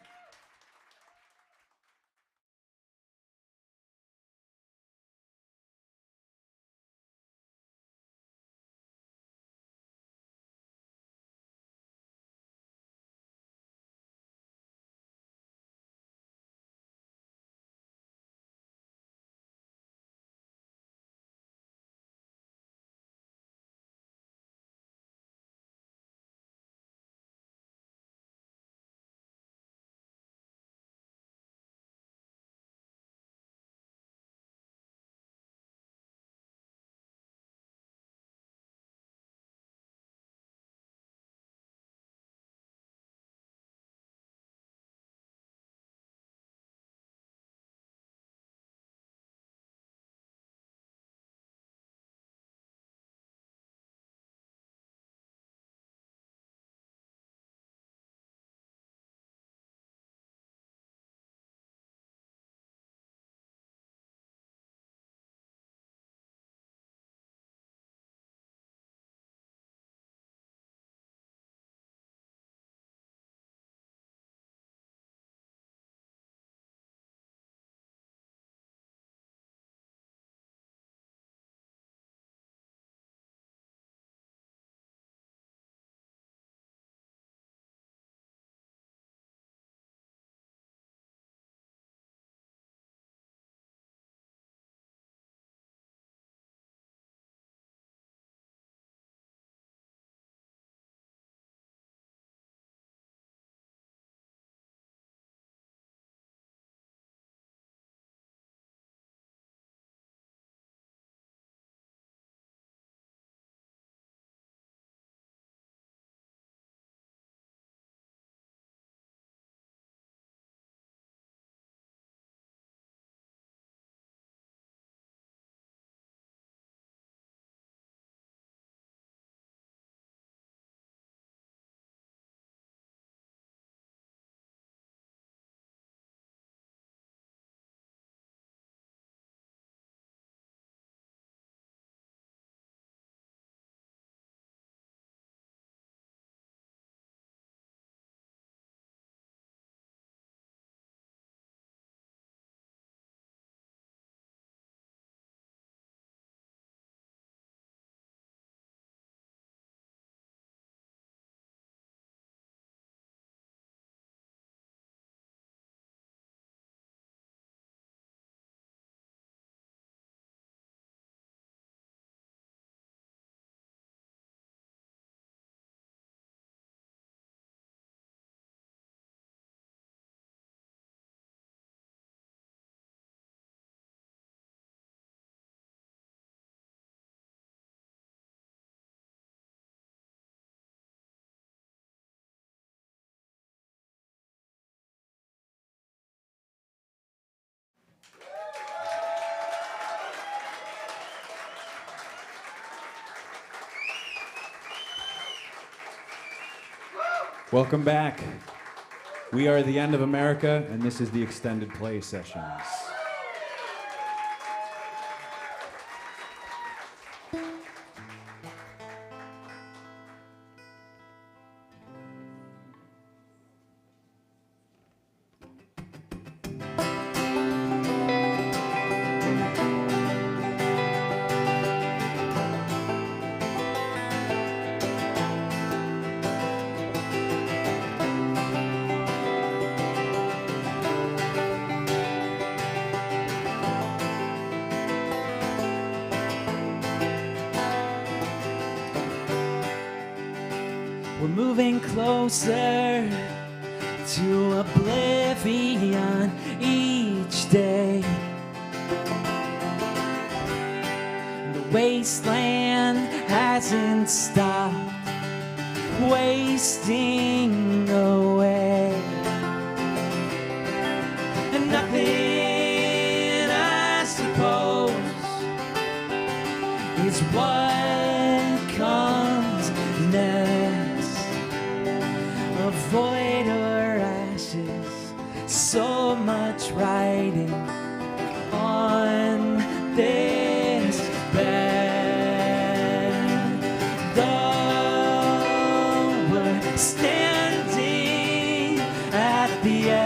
Welcome back. We are the end of America, and this is the extended play sessions. We're moving closer to oblivion each day. The wasteland hasn't stopped wasting away. And nothing, I suppose, is what comes next. Avoid or ashes, so much writing on this bed. Though we're standing at the edge,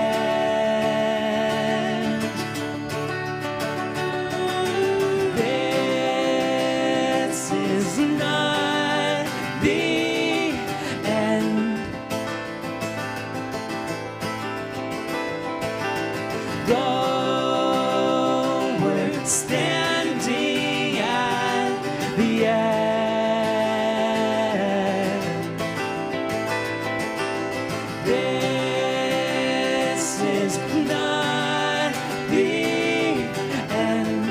this is not the end. Though we're standing at the end, this is not the end.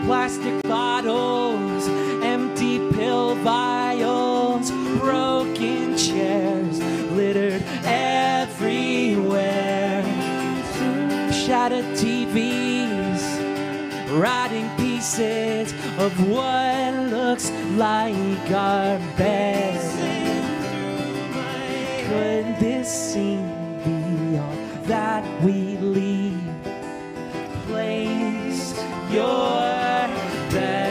Plastic bottles, empty pill vials, broken chairs littered everywhere. Shattered TVs, rotting pieces of what looks like our bed. Could this scene be all that we leave? Place your bed.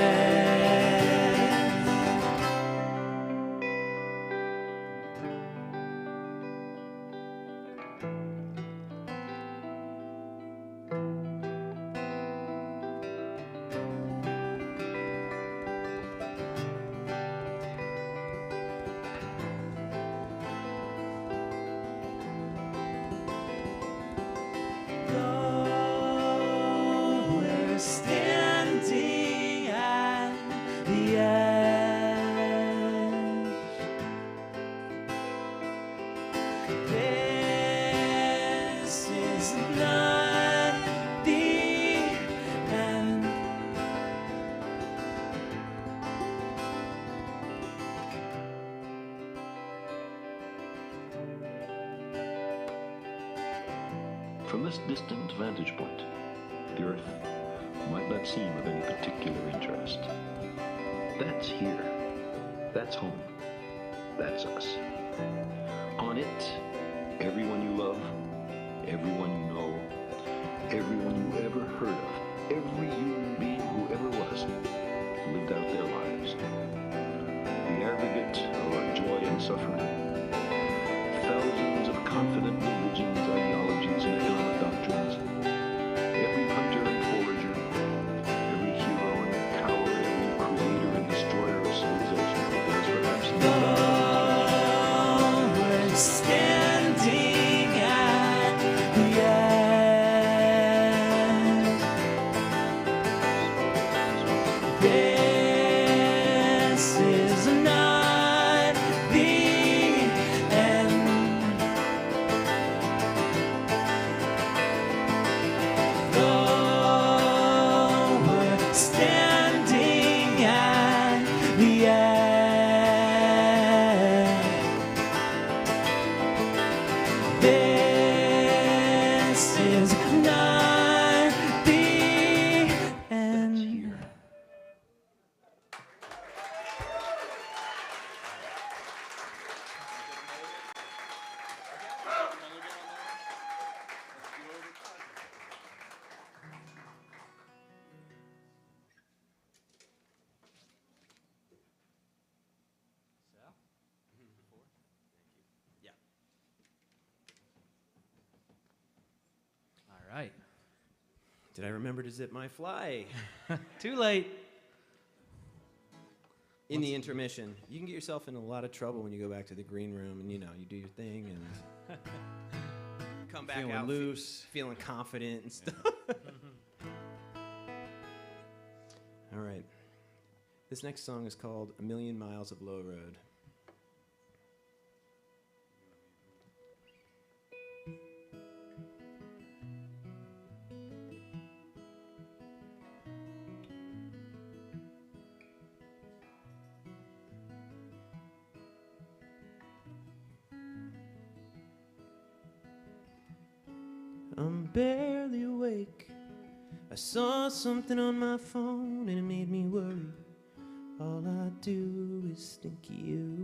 We're standing at the edge. This is not the end. From this distant vantage point, the Earth might not seem of any particular interest. That's here. That's home. That's us. On it, everyone you love, everyone you know, everyone you ever heard of, every human being who ever was, lived out their lives. The aggregate of our joy and suffering. Thousands of confident religions, ideologies, and economic doctrines. Every hunter and forager, every hero and coward, every creator and destroyer of civilization. There's perhaps We're standing at the edge. This is not the end. Though we're standing at the edge, this is not the end. Did I remember to zip my fly? Too late. In the intermission, you can get yourself in a lot of trouble when you go back to the green room and, you do your thing and come back Feeling out loose. feeling confident and stuff. All right. This next song is called A Million Miles of Low Road. I'm barely awake. I saw something on my phone and it made me worry. All I do is think of you.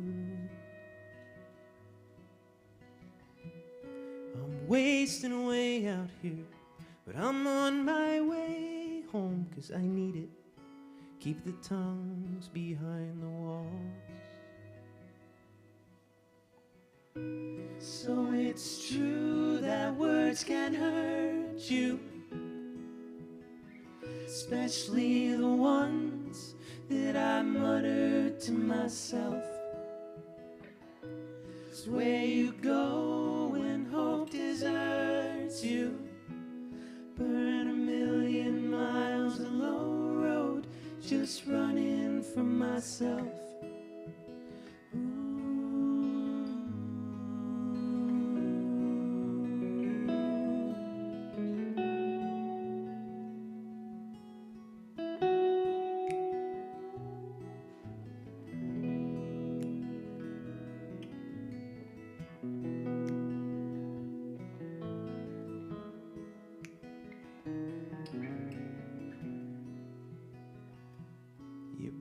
I'm wasting away out here, but I'm on my way home 'cause I need it. Keep the tongues behind the walls. So it's true that words can hurt you, especially the ones that I mutter to myself. It's where you go when hope deserts you. Burn a million miles of low road, just running from myself.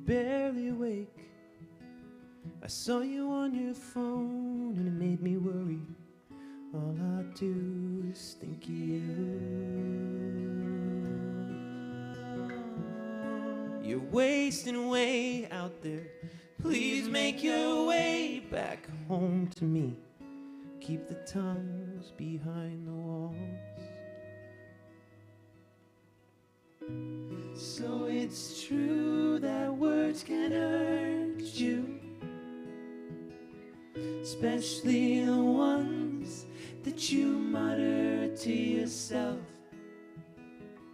Barely awake. I saw you on your phone and it made me worry. All I do is think of you. You're wasting away out there. Please make your way back home to me. Keep the tongues behind the walls. So it's true that words can hurt you, especially the ones that you mutter to yourself.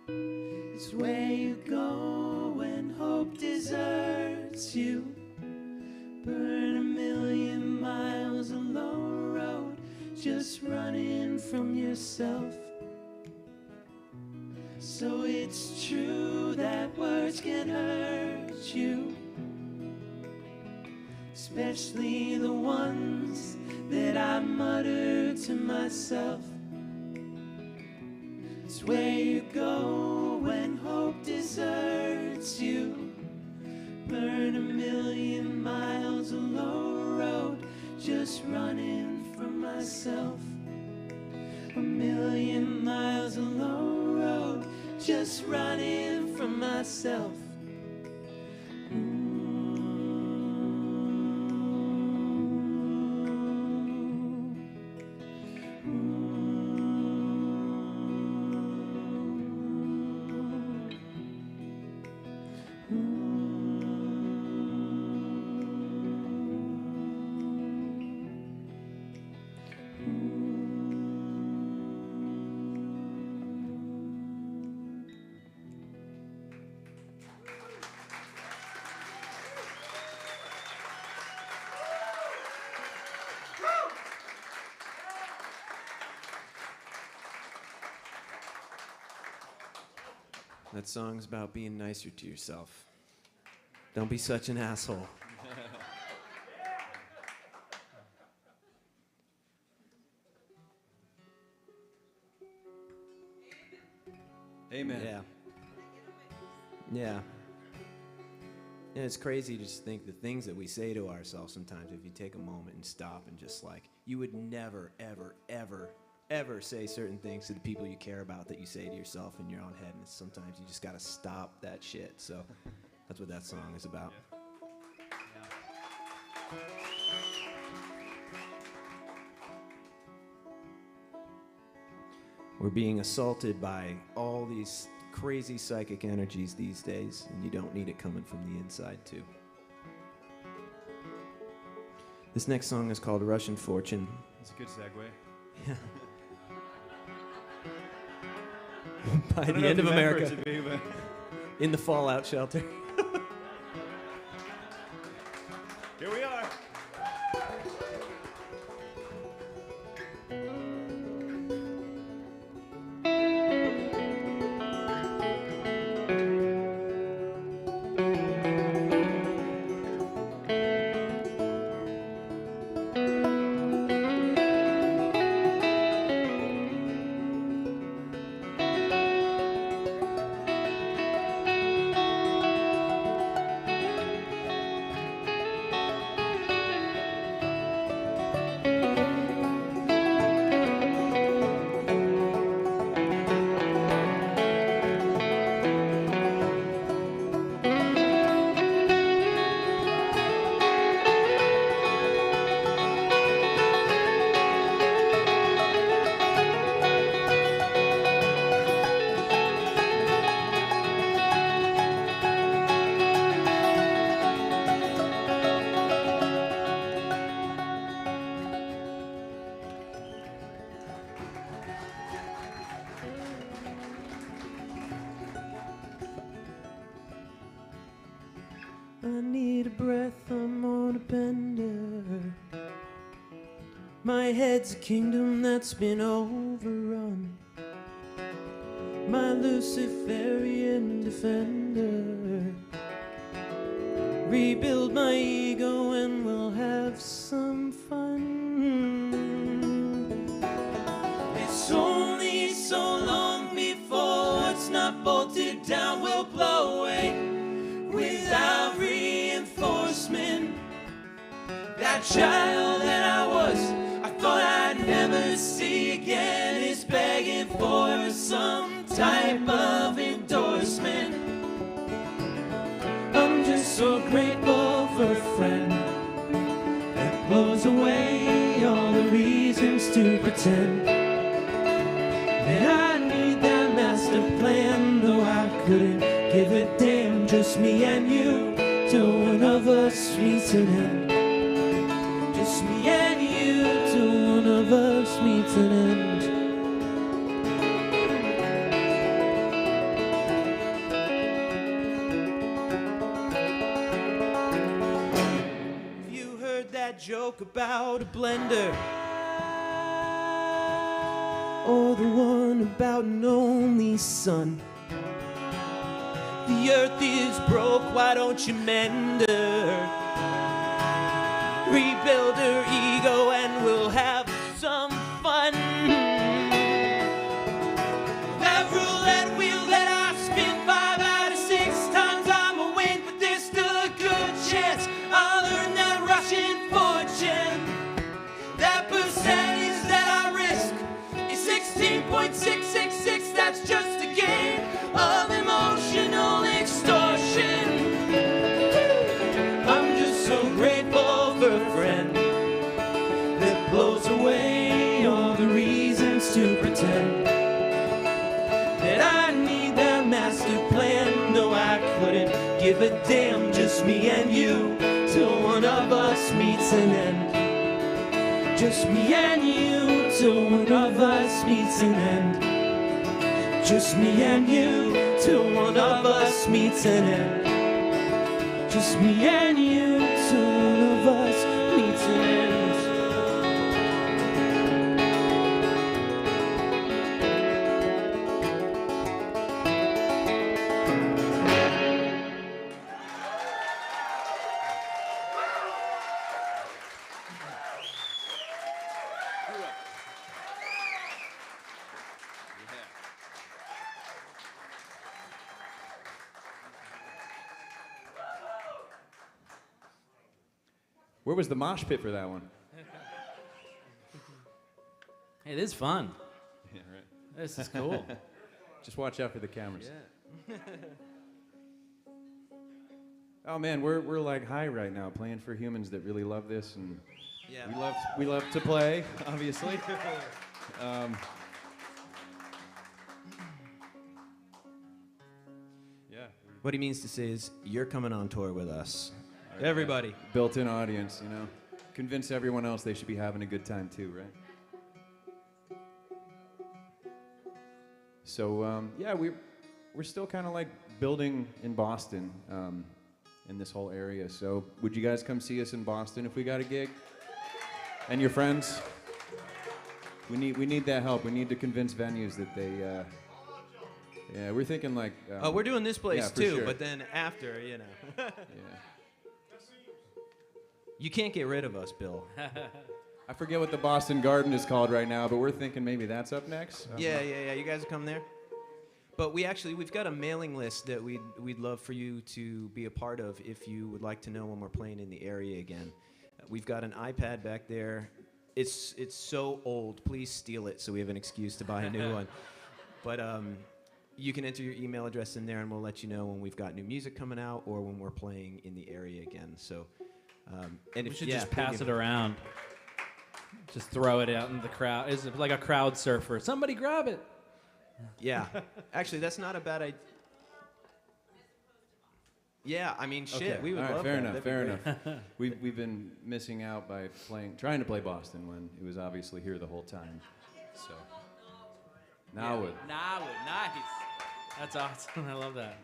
It's where you go when hope deserts you. Burn a million miles of low road, just running from yourself. So it's true that words can hurt you, especially the ones that I mutter to myself. It's where you go when hope deserts you. Burn a million miles of low road, just running from myself. A million miles of low road, just running from myself. That song's about being nicer to yourself. Don't be such an asshole. Amen. Yeah. Yeah. And it's crazy to just think the things that we say to ourselves sometimes, if you take a moment and stop and just like, you would never, ever, ever, ever say certain things to the people you care about that you say to yourself in your own head. And sometimes you just got to stop that shit. So that's what that song is about. We're being assaulted by all these crazy psychic energies these days, and you don't need it coming from the inside, too. This next song is called Russian Fortune. That's a good segue. By I don't the know end if of you meant for America. it to be, but In the fallout shelter. here we are. I need a breath, I'm on a bender. My head's a kingdom that's been overrun. My Luciferian defender. Rebuild my ego and we'll have some fun. It's only so long before what's not bolted down will blow away. Without reinforcement, that child that I was, I thought I'd never see again, is begging for some type of endorsement. I'm just so grateful for a friend that blows away all the reasons to pretend that I need that master plan, though I couldn't give a damn, just me and you, till one of us meets an end. Just me and you, till one of us meets an end. Have you heard that joke about a blender? Or the one about an only son? The earth is broke, why don't you mend her? Rebuild her ego and we'll have some fun. That roulette wheel that I spin 5 out of 6 times I'm a win, but there's still a good chance I'll earn that Russian fortune. That percentage that I risk is 16.666, that's just a game of emotional extortion. I'm just so grateful for a friend that blows away all the reasons to pretend that I need that master plan. No, I couldn't give a damn, just me and you, till one of us meets an end. Just me and you, till one of us meets an end. Just me and you, till one of us meets an end. Just me and you, till one of us meets an end. Where was the mosh pit for that one? Hey, this is fun. Yeah, right. This is cool. Just watch out for the cameras. Oh man, we're like high right now, playing for humans that really love this, and we love to play, obviously. What he means to say is, you're coming on tour with us. Everybody. Built-in audience, you know. Convince everyone else they should be having a good time too, right? So yeah, we're still kind of like building in Boston, in this whole area. So would you guys come see us in Boston if we got a gig? And your friends? We need that help. We need to convince venues that they. Yeah, we're thinking like. We're doing this place yeah, too, sure. but then after, you know. Yeah. You can't get rid of us, Bill. I forget what the Boston Garden is called right now, but we're thinking maybe that's up next. Yeah. You guys will come there. But we've got a mailing list that we'd love for you to be a part of if you would like to know when we're playing in the area again. We've got an iPad back there. It's so old. Please steal it so we have an excuse to buy a new one. But you can enter your email address in there, and we'll let you know when we've got new music coming out or when we're playing in the area again. So, and We should just pass it around. Just throw it out in the crowd. It's like a crowd surfer. Somebody grab it. Yeah. Actually, that's not a bad idea. Yeah, I mean, shit, Okay. we would All right, love fair that. enough, That'd be fair great. enough. We've been missing out by trying to play Boston when it was obviously here the whole time. So Norwood. Norwood, nice. That's awesome. I love that.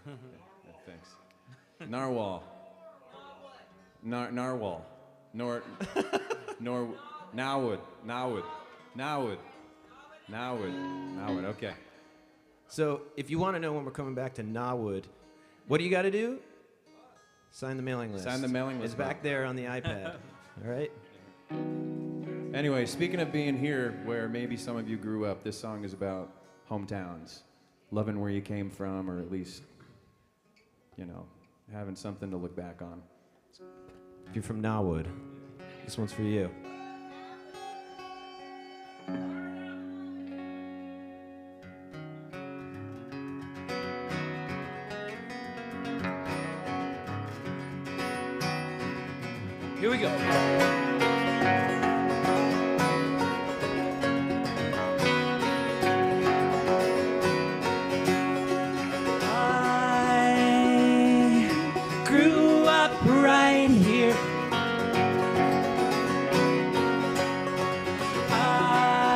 Yeah, thanks. Narwhal. Narwhal. Norwood. Okay. So, if you want to know when we're coming back to Norwood, what do you got to do? Sign the mailing list. Sign the mailing list. It's back there on the iPad. All right? Anyway, speaking of being here, where maybe some of you grew up, this song is about hometowns, loving where you came from, or at least, you know, having something to look back on. If you're from Norwood, this one's for you. Here we go. I grew up right here.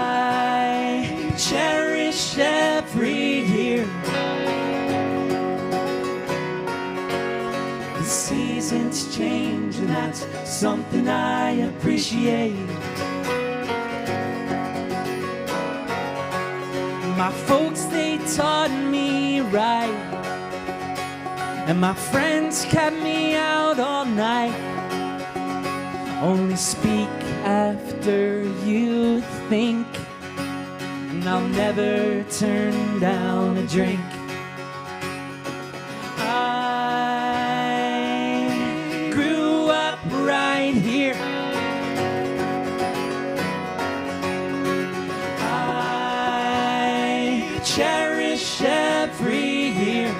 I cherish every year. The seasons change, and that's something I appreciate. My folks, they taught me right, and my friends kept me out all night. Only speak after you think, and I'll never turn down a drink. I grew up right here. I cherish every year.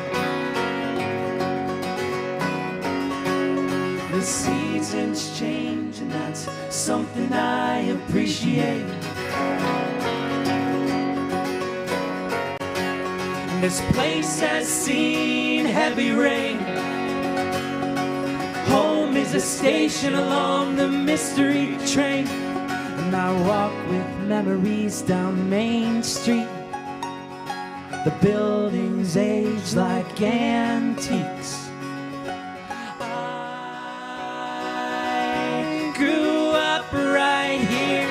The seasons change, and that's something I appreciate. This place has seen heavy rain. Home is a station along the mystery train, and I walk with memories down Main Street. The buildings age like antiques. I grew up right here.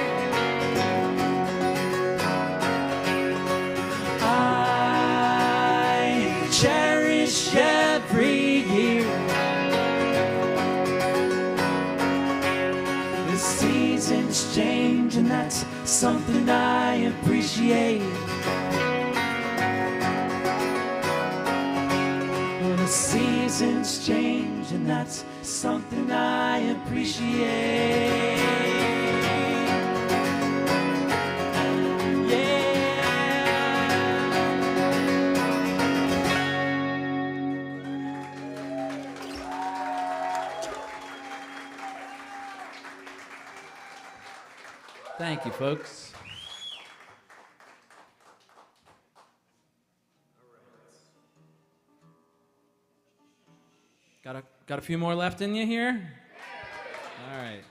I cherish every year. The seasons change, and that's something I appreciate. The seasons change, and that's something I appreciate. Thank you, folks. Got a few more left in you here? All right.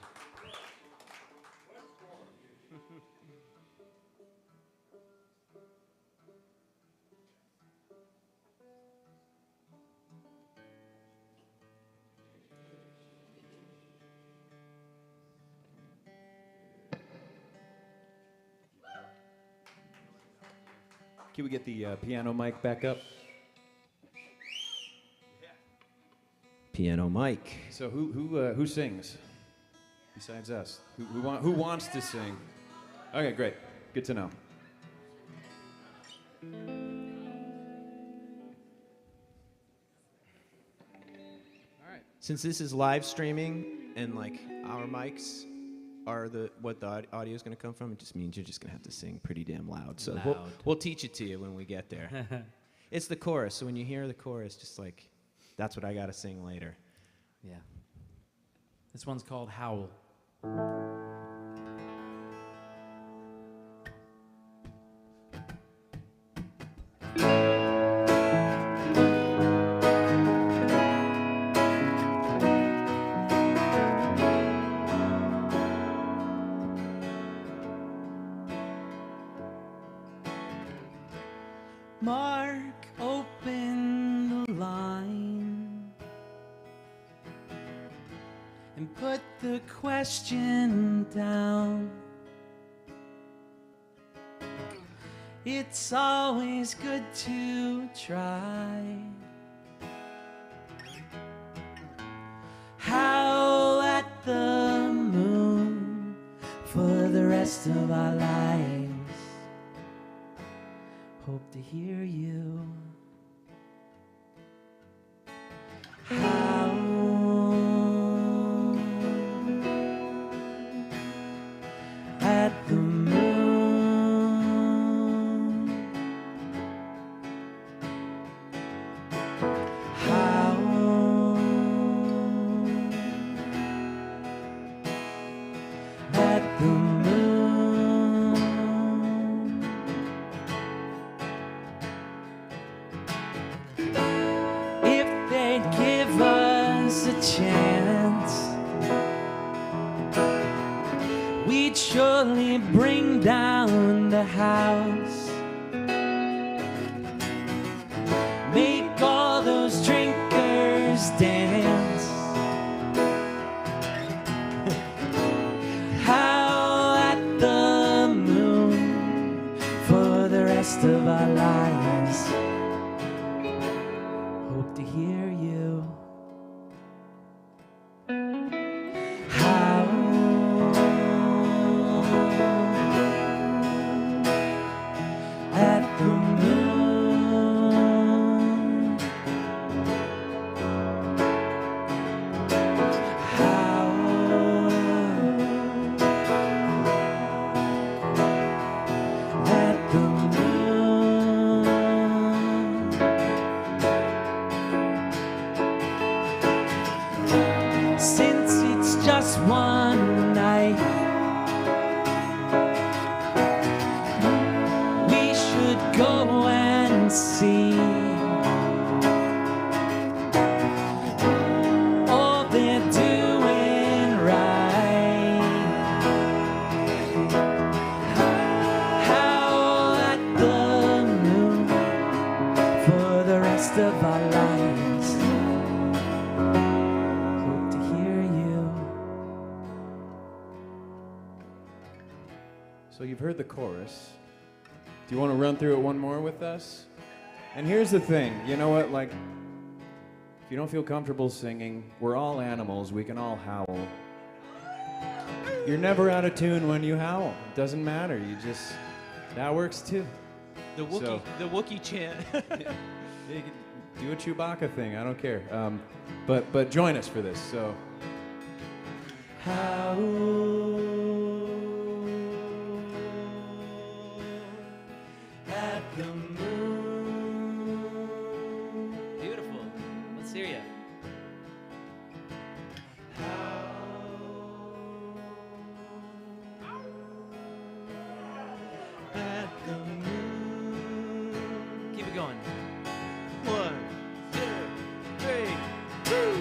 Can we get the piano mic back up? Piano mic. So who sings besides us? Who wants to sing? Okay, great. Good to know. All right. Since this is live streaming and like our mics are what the audio is going to come from, it just means you're just going to have to sing pretty damn loud. So we'll teach it to you when we get there. It's the chorus, so when you hear the chorus, just like, that's what I got to sing later. Yeah. This one's called Howl. Mark open the line and put the question down. It's always good to try. Howl at the moon for the rest of our lives. Hope to hear you. Howl at the moon. Howl at the moon. Give us a chance, we'd surely bring down the house, make all those drinkers dance. Howl at the moon for the rest of our lives. Hope to hear you. Howl at the moon. Howl at the moon. Since it's just one night, we should go and see all they're doing right. Howl at the moon for the rest of our lives. Hope to hear you. So you've heard the chorus. Do you want to run through it one more with us? And here's the thing, you know what, like, if you don't feel comfortable singing, we're all animals, we can all howl. You're never out of tune when you howl. It doesn't matter, that works too. The Wookiee chant. You can do a Chewbacca thing, I don't care. But join us for this, so. Howl at the moon. Beautiful. Let's hear you. At the moon. Keep it going. 1, 2, 3, 2.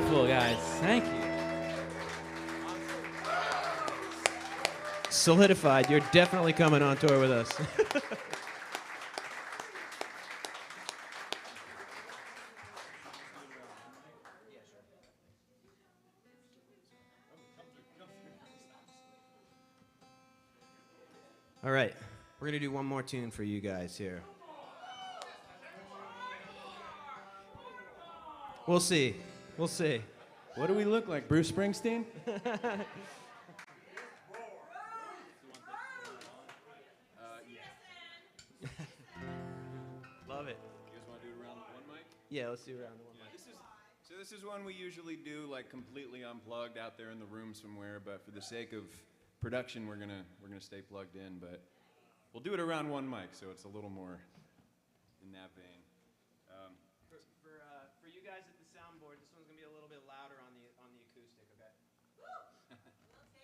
Beautiful, guys. Thank you. Solidified. You're definitely coming on tour with us. All right, we're gonna do one more tune for you guys here. We'll see. We'll see. What do we look like, Bruce Springsteen? Love it. You guys want to do it around one mic? Yeah, let's do around the one. This is one we usually do like completely unplugged out there in the room somewhere, but for the sake of production, we're gonna stay plugged in. But we'll do it around one mic, so it's a little more in that vein. For you guys at the soundboard, this one's gonna be a little bit louder on the acoustic, okay?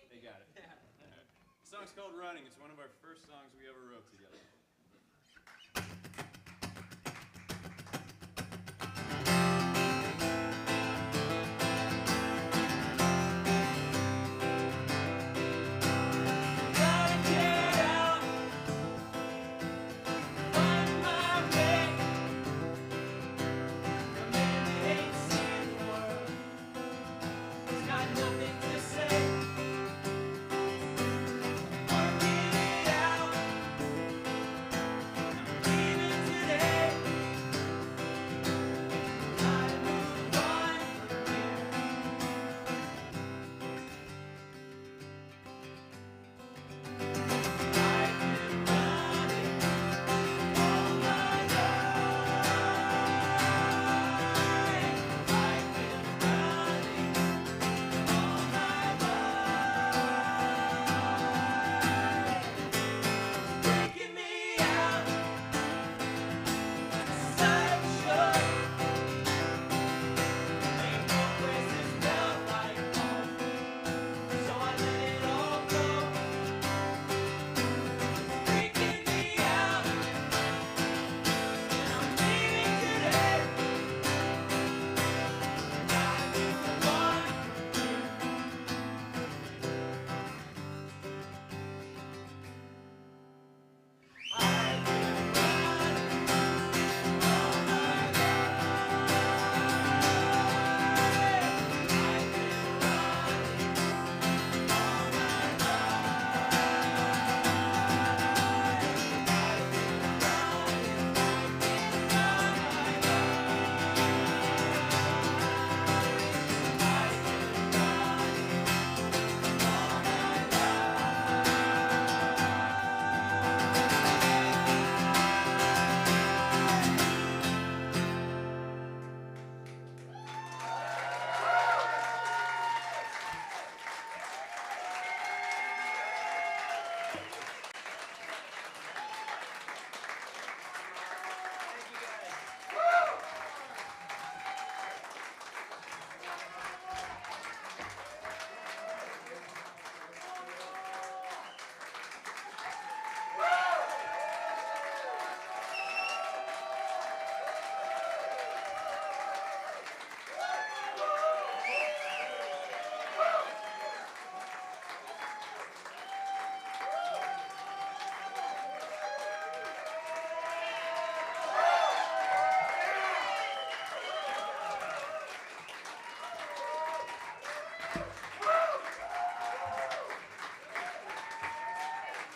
They got it. The song's called "Running." It's one of our first songs we ever wrote together.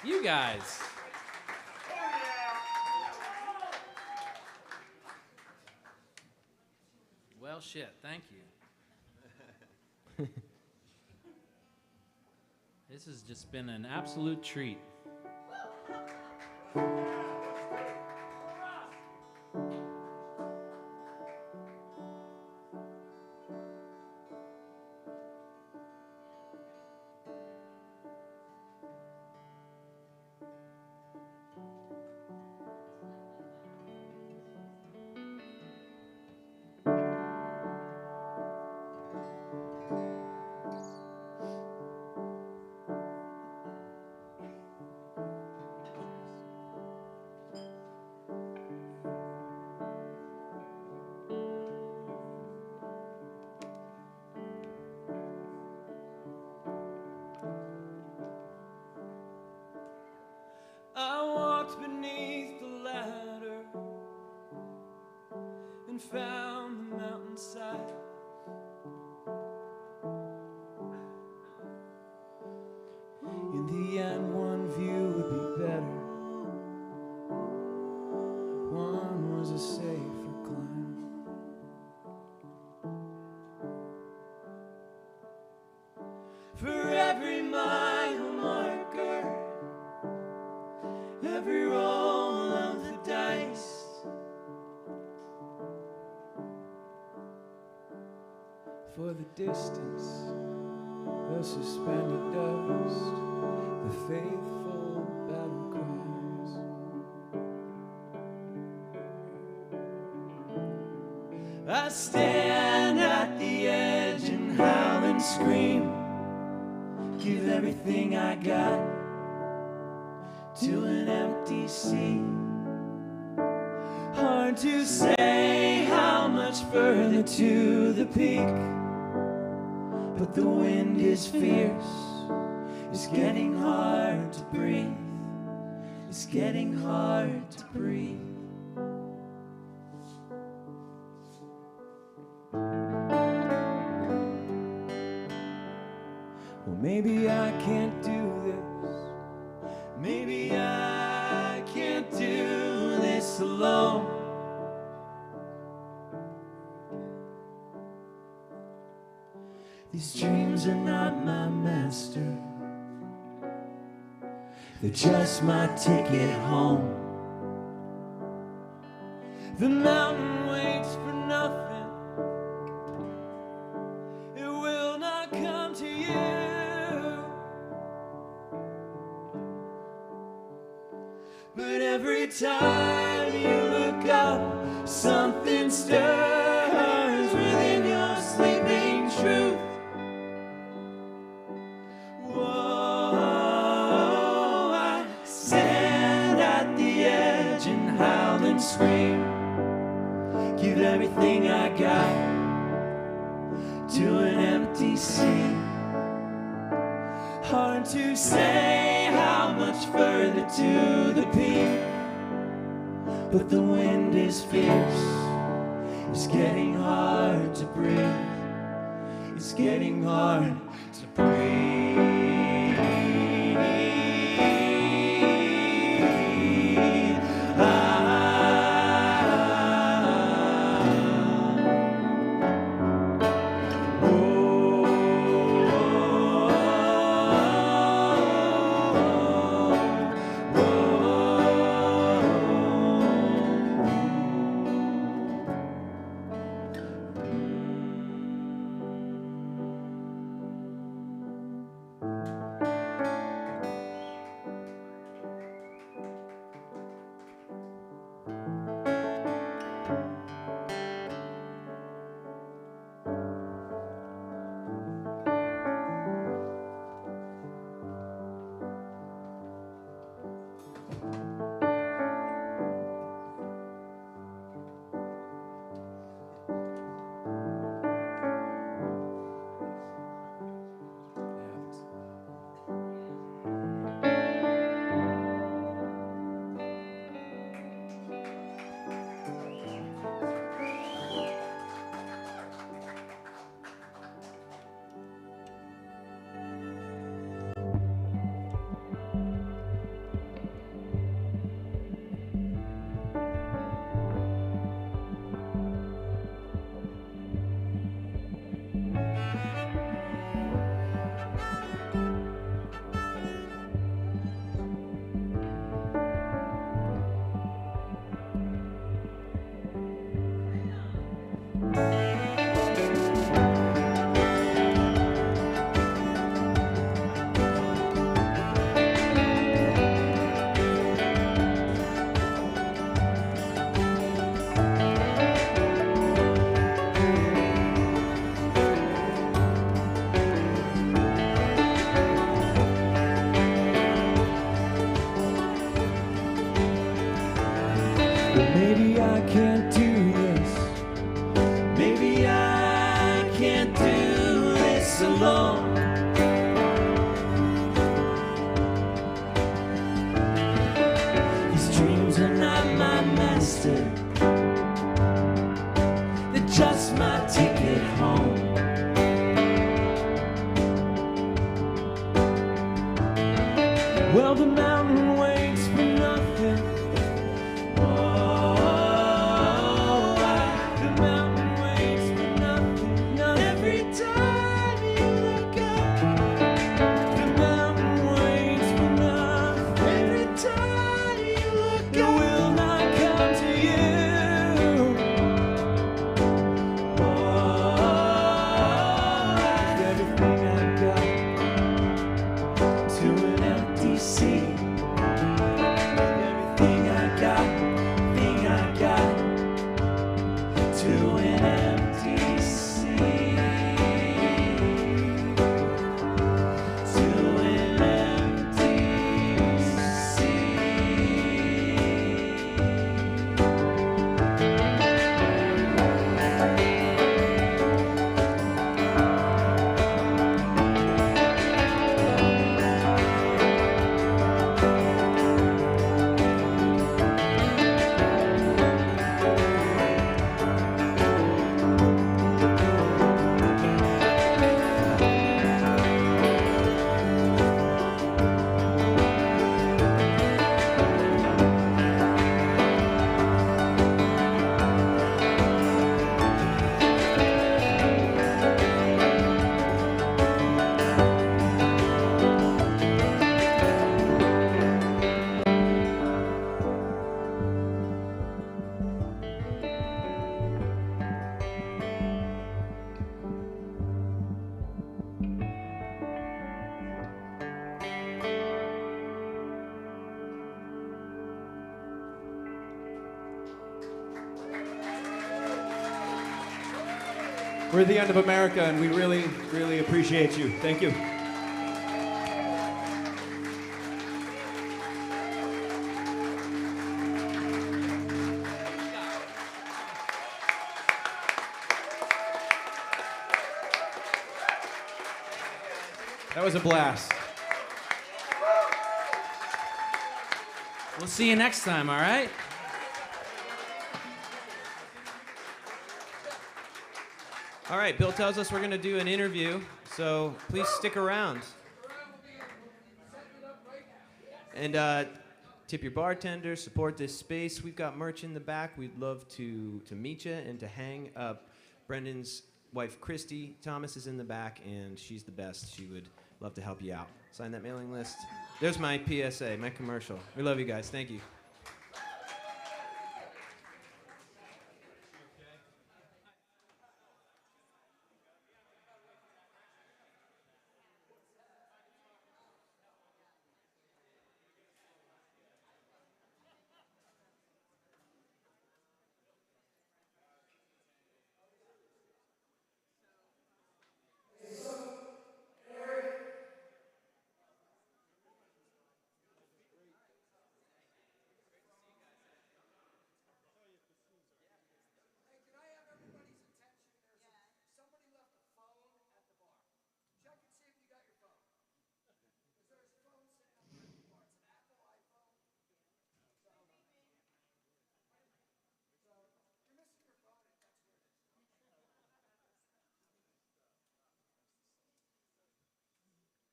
You guys. Well, shit, thank you. This has just been an absolute treat. every mile marker, every roll of the dice. For the distance, the suspended dust, the faithful battle cries. I stand at the edge and howl and scream, give everything I got to an empty sea. Hard to say how much further to the peak, but the wind is fierce, it's getting hard to breathe, it's getting hard to breathe. Well, maybe I can't do this. Maybe I can't do this alone. These dreams are not my master, they're just my ticket home. The mountain waits for nothing, it will not come to you. But every time you look up, something stirs within your sleeping truth. Whoa, I stand at the edge and howl and scream, give everything I got to an empty sea. Hard to say how much further to the peak, but the wind is fierce, it's getting hard to breathe, it's getting hard to breathe. Maybe I can't do this. Maybe I can't do this alone. These dreams are not my master, they're just my ticket home. Well, the mountain waits for nothing. We're at the end of America, and we really, really appreciate you. Thank you. That was a blast. We'll see you next time, all right? All right, Bill tells us we're going to do an interview, so please stick around. And tip your bartender, support this space. We've got merch in the back. We'd love to meet you and to hang up. Brendon's wife, Christy Thomas, is in the back, and she's the best. She would love to help you out. Sign that mailing list. There's my PSA, my commercial. We love you guys. Thank you.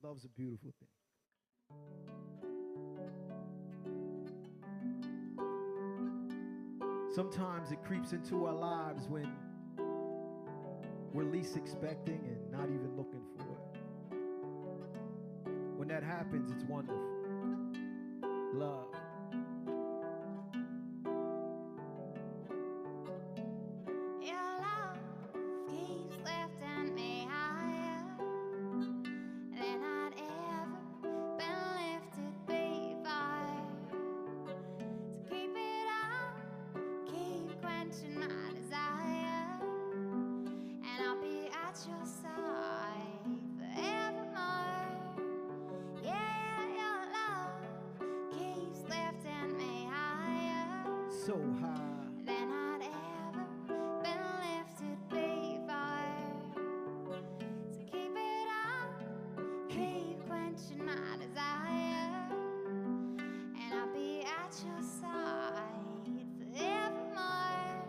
Love's a beautiful thing. Sometimes it creeps into our lives when we're least expecting and not even looking for it. When that happens, it's wonderful. Love. So high than I'd ever been lifted before. So keep it up, keep quenching my desire, and I'll be at your side forevermore.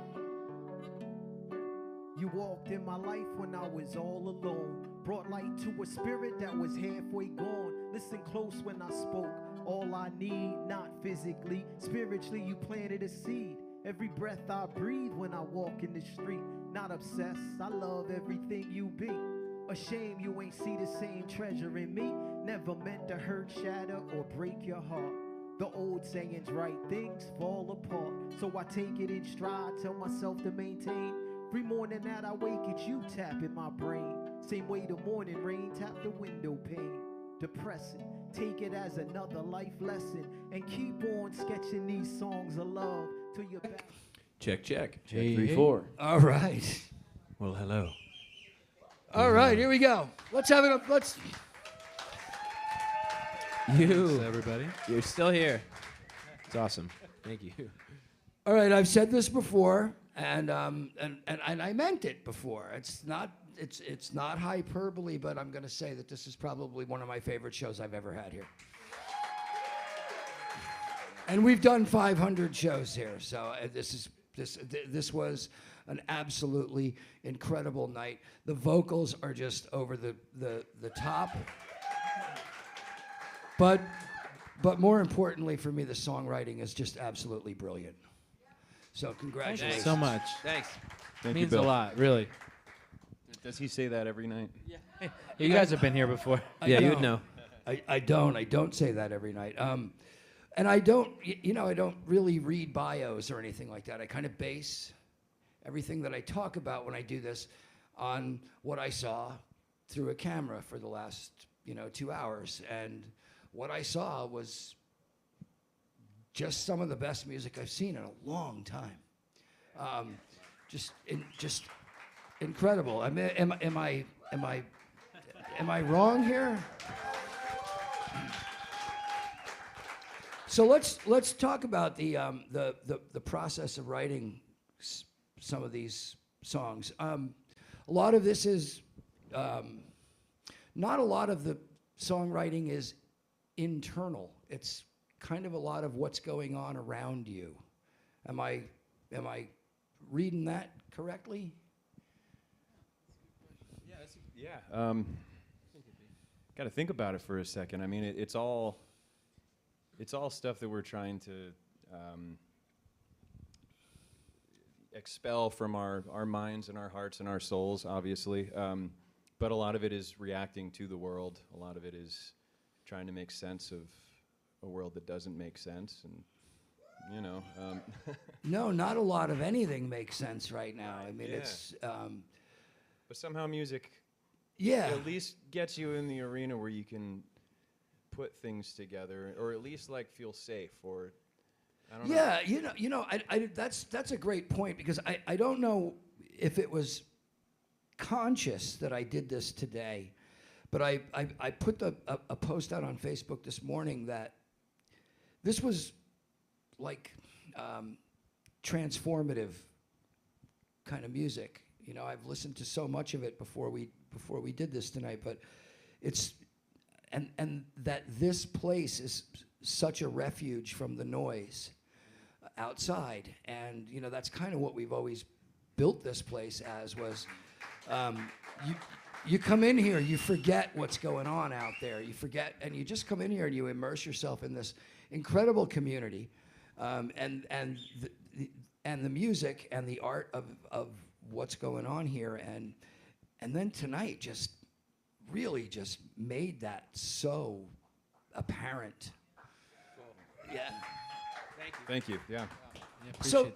You walked in my life when I was all alone, brought light to a spirit that was halfway gone. Listen close when I spoke. All I need, not physically, spiritually, you planted a seed. Every breath I breathe when I walk in the street. Not obsessed, I love everything you be. A shame you ain't see the same treasure in me. Never meant to hurt, shatter, or break your heart. The old saying's right, things fall apart. So I take it in stride, tell myself to maintain. Every morning that I wake, it's you tapping my brain. Same way the morning rain tap the window pane. Depressing, take it as another life lesson, and keep on sketching these songs of love till you're back. Check, check. Check 3, 4. All right. Well, hello. All right, here we go. Let's have it up. Let's. You, everybody. You're still here. It's awesome. Thank you. All right, I've said this before, and I meant it before. It's not hyperbole, but I'm going to say that this is probably one of my favorite shows I've ever had here. And we've done 500 shows here, so this was an absolutely incredible night. The vocals are just over the top. But more importantly for me, the songwriting is just absolutely brilliant. So congratulations. Thanks so much. Thanks. Thank Means you, Bill. a lot, really. Does he say that every night? Yeah. You guys have been here before. Yeah, you'd know. I don't say that every night. And I don't, I don't really read bios or anything like that. I kind of base everything that I talk about when I do this on what I saw through a camera for the last, 2 hours. And what I saw was just some of the best music I've seen in a long time. Just incredible. I mean, am I wrong here? So let's talk about the process of writing some of these songs. A lot of this is not a lot of the songwriting is internal. It's kind of a lot of what's going on around you. Am I reading that correctly? Yeah. Got to think about it for a second. I mean, it's all stuff that we're trying to expel from our minds and our hearts and our souls, obviously. But a lot of it is reacting to the world. A lot of it is trying to make sense of a world that doesn't make sense, and you know. No, not a lot of anything makes sense right now. I mean, Yeah. it's. But somehow music, Yeah. at least gets you in the arena where you can put things together, or at least like feel safe, or I don't know. Yeah, that's a great point, because I don't know if it was conscious that I did this today, but I put a post out on Facebook this morning that this was like transformative kind of music. You know, I've listened to so much of it before we did this tonight, but it's and that this place is such a refuge from the noise outside, and you know that's kind of what we've always built this place as was. You come in here, you forget what's going on out there. You forget, and you just come in here and you immerse yourself in this incredible community, and the music and the art of what's going on here, and then tonight just really just made that so apparent. Yeah. Thank you. Yeah. So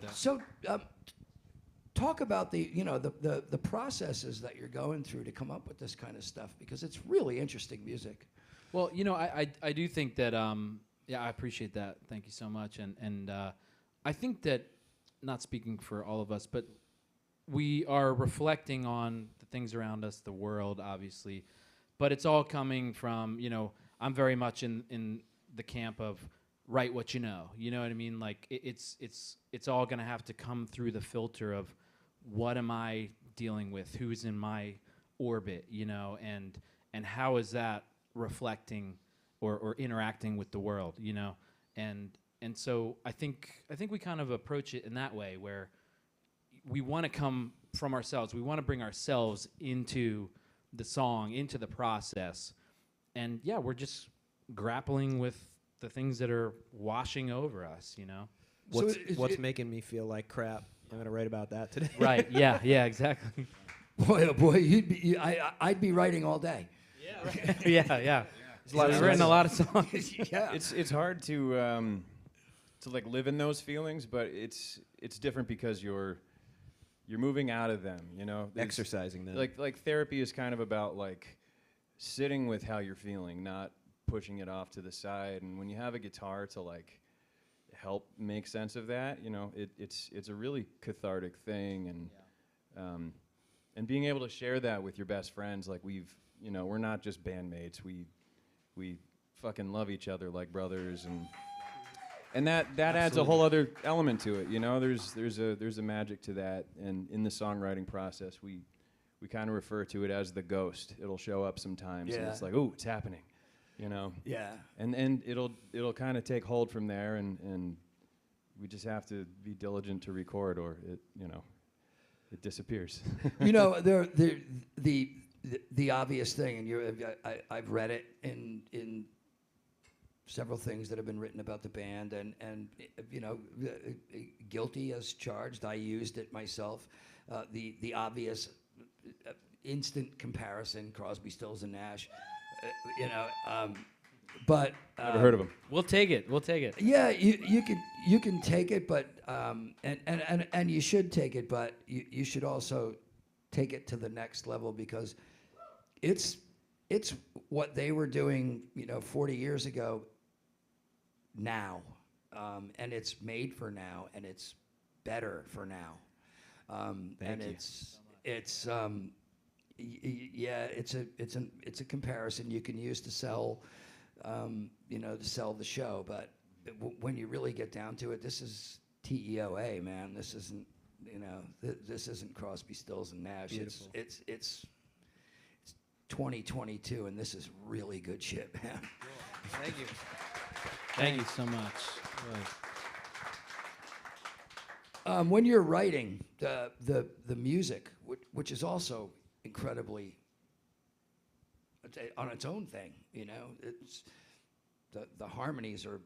talk about the processes that you're going through to come up with this kind of stuff, because it's really interesting music. Well, you know, I do think that I appreciate that. Thank you so much, and I think that, not speaking for all of us, but we are reflecting on the things around us, the world, obviously, but it's all coming from, you know, I'm very much in the camp of write what you know what I mean? Like it's all gonna have to come through the filter of what am I dealing with, who's in my orbit, you know, and how is that reflecting or interacting with the world, you know, and so I think we kind of approach it in that way, where we want to come from ourselves. We want to bring ourselves into the song, into the process. And yeah, we're just grappling with the things that are washing over us, you know. What's making me feel like crap? I'm going to write about that today. Right, yeah, exactly. Boy, oh boy, I'd be writing all day. Yeah. I've written a lot of songs. Yeah. It's hard to like live in those feelings, but it's different because you're moving out of them, you know. Exercising them. Like therapy is kind of about like sitting with how you're feeling, not pushing it off to the side. And when you have a guitar to like help make sense of that, you know, it's a really cathartic thing, and being able to share that with your best friends, like we're not just bandmates, we fucking love each other like brothers, and that adds a whole other element to it, you know. There's a magic to that, and in the songwriting process we kind of refer to it as the ghost. It'll show up sometimes, and it's like, ooh, it's happening, you know. Yeah. And it'll kind of take hold from there, and we just have to be diligent to record, or it disappears. You know, the obvious thing, and I've read it in several things that have been written about the band, and you know, guilty as charged. I used it myself. The obvious instant comparison, Crosby, Stills, and Nash. You know, but never heard of them. We'll take it. Yeah, you can take it, but and you should take it, but you should also take it to the next level, because it's what they were doing, you know, 40 years ago. Now, and it's made for now, and it's better for now, Thank you. it's yeah, it's a comparison you can use to sell, to sell the show. But when you really get down to it, this is TEOA, man. This isn't, this isn't Crosby, Stills and Nash. Beautiful. It's 2022, and this is really good shit, man. Thank you. Thank you so much. When you're writing the music, which is also incredibly on its own thing, it's the harmonies are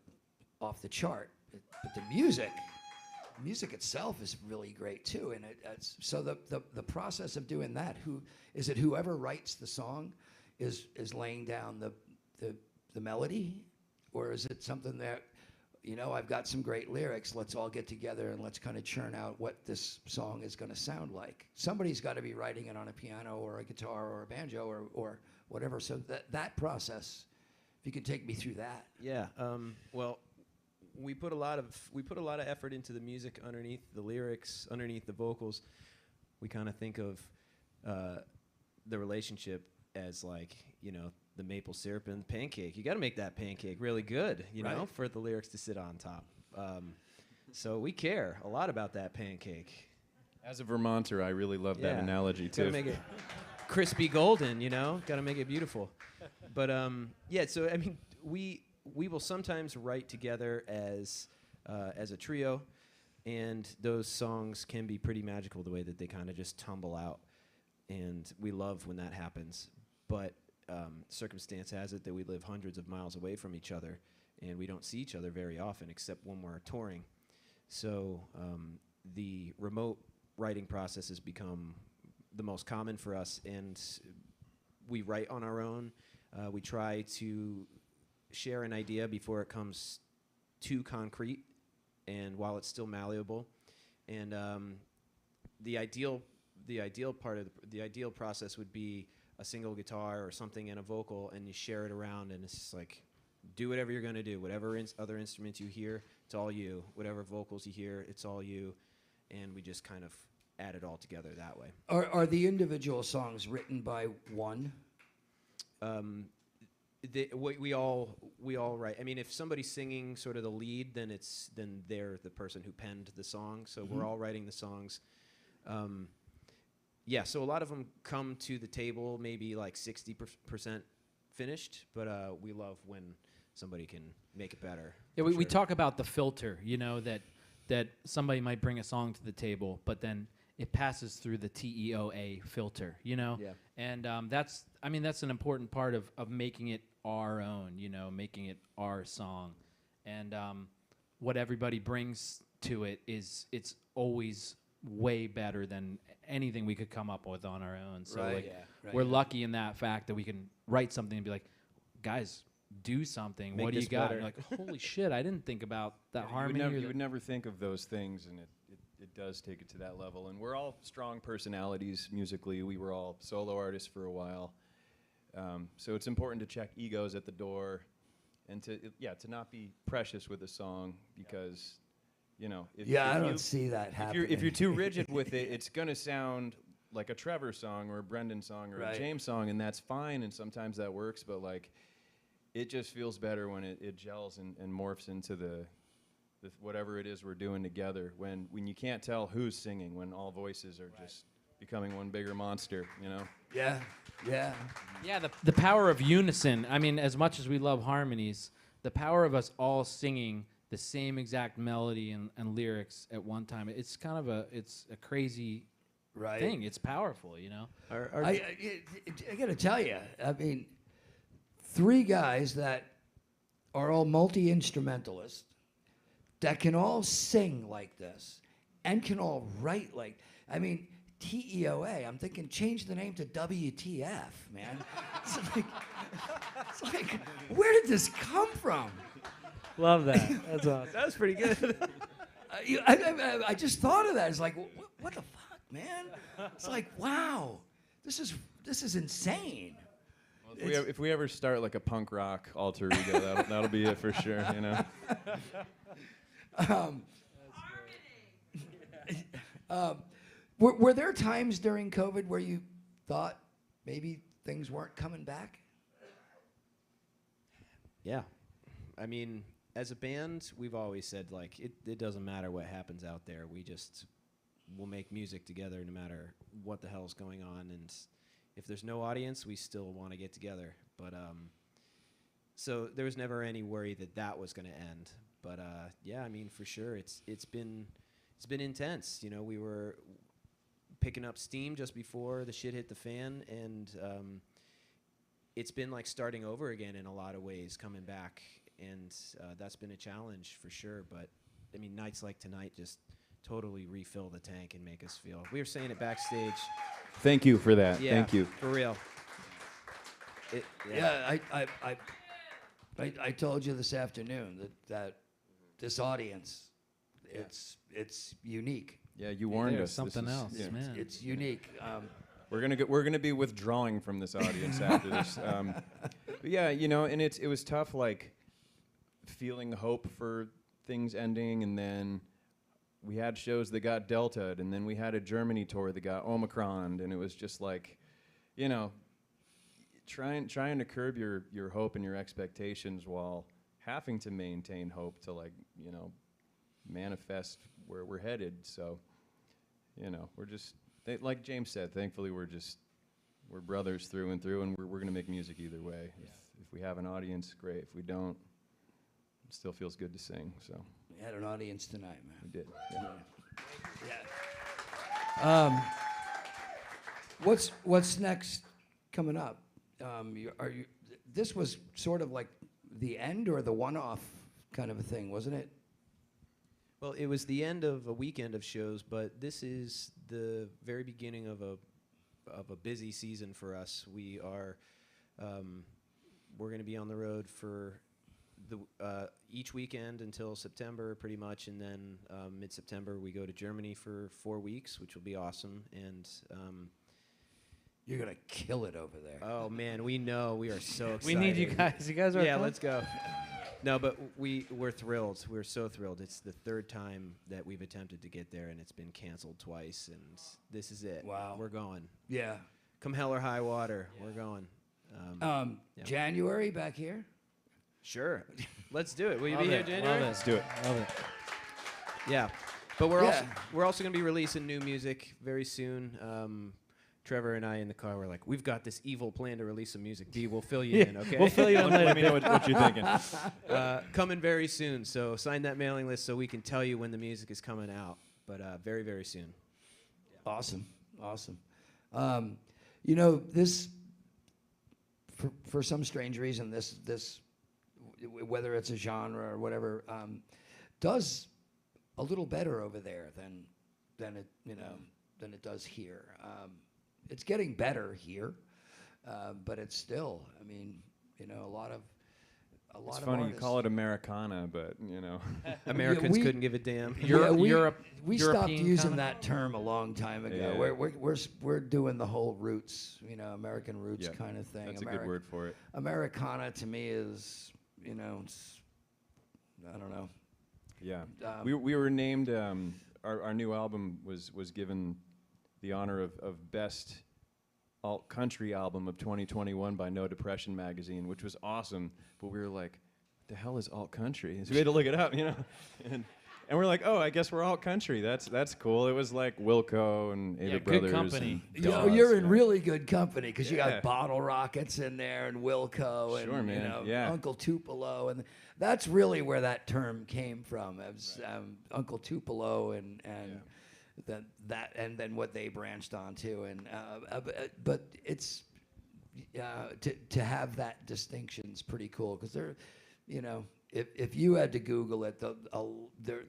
off the chart, but the music itself is really great too, and it's so the process of doing that. Whoever writes the song is laying down the melody, or is it something that, I've got some great lyrics, let's all get together and let's kind of churn out what this song is going to sound like? Somebody's got to be writing it on a piano or a guitar or a banjo or whatever. So that process, if you could take me through that. Yeah. Well, we put a lot of effort into the music underneath the lyrics, underneath the vocals. We kind of think of the relationship as like, the maple syrup and the pancake. You got to make that pancake really good, Right. for the lyrics to sit on top. So we care a lot about that pancake. As a Vermonter, I really love that analogy too. Got to make it crispy golden, Got to make it beautiful. But so I mean, we will sometimes write together as a trio, and those songs can be pretty magical the way that they kind of just tumble out, and we love when that happens. But circumstance has it that we live hundreds of miles away from each other, and we don't see each other very often except when we're touring. So the remote writing process has become the most common for us, and we write on our own. We try to share an idea before it comes too concrete, and while it's still malleable. And the ideal process would be a single guitar or something and a vocal, and you share it around, and it's just like, do whatever you're going to do. Whatever other instruments you hear, it's all you. Whatever vocals you hear, it's all you. And we just kind of add it all together that way. Are the individual songs written by one? We all write. I mean, if somebody's singing sort of the lead, then they're the person who penned the song. So we're all writing the songs. So a lot of them come to the table maybe like 60% finished, but we love when somebody can make it better. Yeah, we talk about the filter, that somebody might bring a song to the table, but then it passes through the TEOA filter, Yeah. And that's an important part of making it our own, making it our song. And what everybody brings to it it's always way better than anything we could come up with on our own. So we're lucky in that fact that we can write something and be like, guys, do something. Make what do you this got? better. And you're like, holy shit, I didn't think about that harmony. You would never think of those things, and it does take it to that level. And we're all strong personalities musically. We were all solo artists for a while. So it's important to check egos at the door, and to not be precious with a song, because I don't see that happening. If you're too rigid with it, it's going to sound like a Trevor song or a Brendon song or a James song, and that's fine, and sometimes that works, but like, it just feels better when it gels and morphs into the whatever it is we're doing together, when you can't tell who's singing, when all voices are just becoming one bigger monster, Yeah. The power of unison. I mean, as much as we love harmonies, the power of us all singing the same exact melody and lyrics at one time. It's kind of a crazy thing. It's powerful, I got to tell you, I mean, three guys that are all multi-instrumentalists that can all sing like this and can all write like, I mean, TEOA, I'm thinking change the name to WTF, man. It's like, where did this come from? Love that. That's awesome. That was pretty good. I just thought of that. It's like, what the fuck, man? It's like, wow, this is insane. Well, if we ever start like a punk rock alter ego, that'll be it for sure, Were there times during COVID where you thought maybe things weren't coming back? Yeah. I mean, as a band, we've always said, like, it doesn't matter what happens out there. We'll make music together no matter what the hell's going on. And if there's no audience, we still want to get together. But so there was never any worry that was going to end. But yeah, I mean, for sure, it's been intense. You know, we were picking up steam just before the shit hit the fan, and it's been like starting over again in a lot of ways, coming back, and that's been a challenge for sure. But I mean, nights like tonight just totally refill the tank and make us feel. We were saying it backstage. Thank you for that. Yeah, Thank you. for real. I told you this afternoon that this audience, it's unique. Yeah, you warned us. Something else, man. It's unique. We're gonna be withdrawing from this audience after this. But yeah, you know, and it was tough, like feeling hope for things ending, and then we had shows that got delta'd, and then we had a Germany tour that got omicroned, and it was just like, you know, trying to curb your hope and your expectations while having to maintain hope to, like, you know, manifest where we're headed. So, you know, we're just, like James said, thankfully we're brothers through and through, and we're gonna make music either way. Yeah. If we have an audience, great. If we don't, it still feels good to sing. So We had an audience tonight, man. we did. Yeah. What's next coming up? This was sort of like the end or the one-off kind of a thing, wasn't it? Well, it was the end of a weekend of shows, but this is the very beginning of a busy season for us. We are we're going to be on the road for each weekend until September, pretty much, and then mid-September we go to Germany for 4 weeks, which will be awesome. And you're gonna kill it over there. Oh man, we know. We are so excited. We need you guys. You guys are. Yeah, let's go. No, but we're thrilled. We're so thrilled. It's the third time that we've attempted to get there, and it's been canceled twice. And this is it. Wow. We're going. Yeah. Come hell or high water, we're going. Yeah. January back here. Sure. Let's do it. Will you Love be here, it. January? Love it. Let's do it. Love it. Yeah, but we're also going to be releasing new music very soon. Trevor and I in the car were like, we've got this evil plan to release some music. D, we'll fill you in, okay? We'll fill you in later. Let me know what you're thinking. Coming very soon, so sign that mailing list so we can tell you when the music is coming out. But very, very soon. Awesome. You know, this, for some strange reason, this whether it's a genre or whatever, does a little better over there than it does here. It's getting better here, but it's still, I mean, you know, a lot of It's funny you call it Americana, but you know, Americans couldn't give a damn. We stopped using kinda? that term a long time ago. Yeah. We're doing the whole roots, you know, American roots kind of thing. That's a good word for it. Americana to me is, you know, it's, I don't know. Yeah, we were named. Our new album was given the honor of best alt country album of 2021 by No Depression magazine, which was awesome. But we were like, what the hell is alt country? So we had to look it up, you know. And we're like, oh, I guess we're alt country. That's cool. It was like Wilco and Ava Brothers. Good company. You're in really good company because you got Bottle Rockets in there and Wilco and Sure, man. you know, Uncle Tupelo, and that's really where that term came from. It was Uncle Tupelo and then what they branched onto, and but it's to have that distinction's pretty cool because they're, you know. If you had to Google it,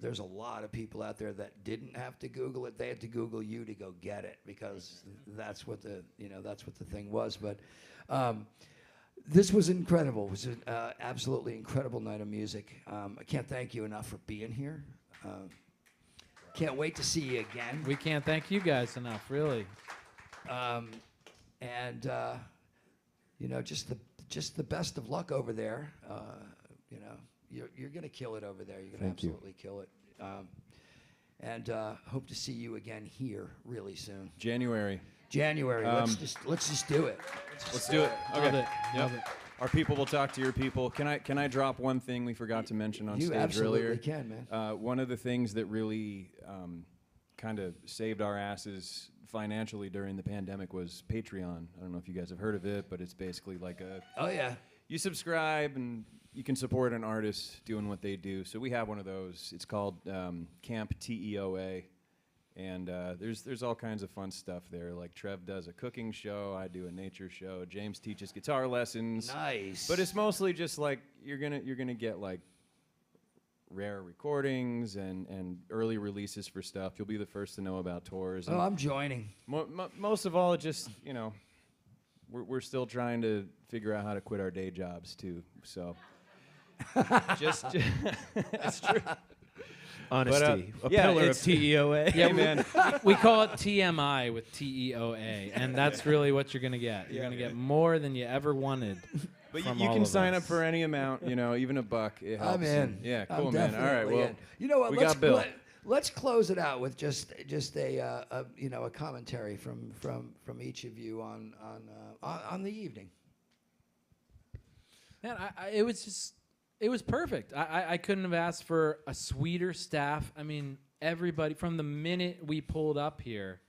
there's a lot of people out there that didn't have to Google it. They had to Google you to go get it because that's what the thing was. But this was incredible. It was an absolutely incredible night of music. I can't thank you enough for being here. Can't wait to see you again. We can't thank you guys enough, really. You know, just the best of luck over there. You know, you're gonna kill it over there. You're gonna absolutely kill it. and hope to see you again here really soon. January. Let's just do it. Let's do it. Okay. Love it. Yep. Love it. Our people will talk to your people. Can I drop one thing we forgot to mention on You stage absolutely earlier? can, man. One of the things that really kind of saved our asses financially during the pandemic was Patreon. I don't know if you guys have heard of it, but it's basically like a... Oh, yeah. You subscribe and you can support an artist doing what they do. So we have one of those. It's called Camp TEOA. And there's all kinds of fun stuff there. Like Trev does a cooking show, I do a nature show, James teaches guitar lessons. Nice. But it's mostly just like you're gonna get like rare recordings and early releases for stuff. You'll be the first to know about tours. Oh, I'm joining. Most of all, just we're still trying to figure out how to quit our day jobs too. So just it's true. Honesty, but, a pillar of TEOA. Yeah, man. We call it TMI with TEOA, and that's really what you're gonna get. You're gonna get more than you ever wanted. But from you all can of sign us. up for any amount, even $1. It helps. I'm in. Yeah, I'm cool, man. All right, definitely well, in. You know what? we got Bill. Let's close it out with just a commentary from each of you on the evening. Man, it was perfect. I couldn't have asked for a sweeter staff. I mean, everybody, from the minute we pulled up here,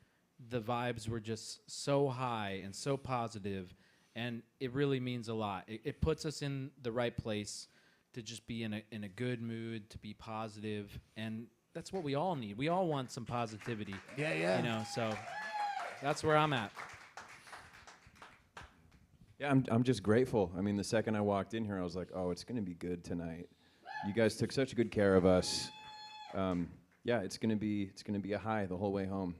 the vibes were just so high and so positive, and it really means a lot. It puts us in the right place to just be in a good mood, to be positive, and that's what we all need. We all want some positivity. Yeah. So that's where I'm at. Yeah, I'm just grateful. I mean, the second I walked in here, I was like, oh, it's gonna be good tonight. You guys took such good care of us. Yeah, it's gonna be a high the whole way home.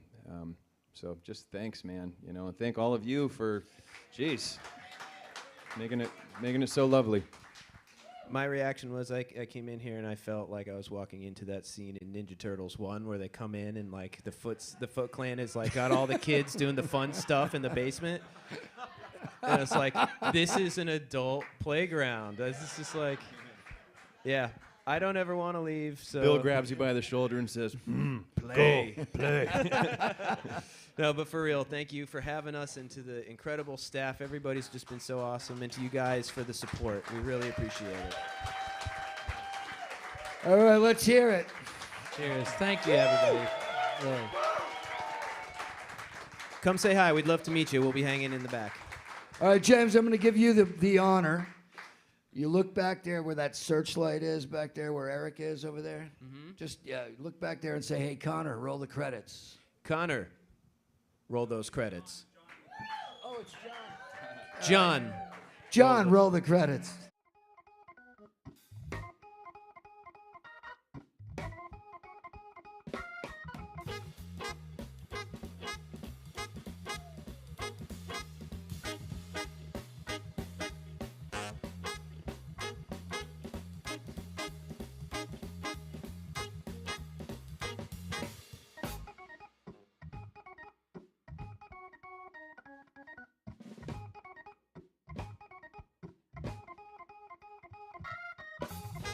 So just thanks, man. And thank all of you for, making it so lovely. My reaction was I came in here and I felt like I was walking into that scene in Ninja Turtles 1 where they come in and like the Foot Clan is like got all the kids doing the fun stuff in the basement. And it's like, this is an adult playground. This is just like, yeah, I don't ever want to leave. So Bill grabs you by the shoulder and says, play. Go, play. No, but for real, thank you for having us, and to the incredible staff. Everybody's just been so awesome, and to you guys for the support. We really appreciate it. All right, let's hear it. Cheers. Thank you, everybody. Really. Come say hi. We'd love to meet you. We'll be hanging in the back. All right, James, I'm going to give you the honor. You look back there where that searchlight is, back there where Eric is over there. Mm-hmm. Just look back there and say, hey, Connor, roll the credits. Connor, roll those credits. Oh, it's John. John. John, roll the credits.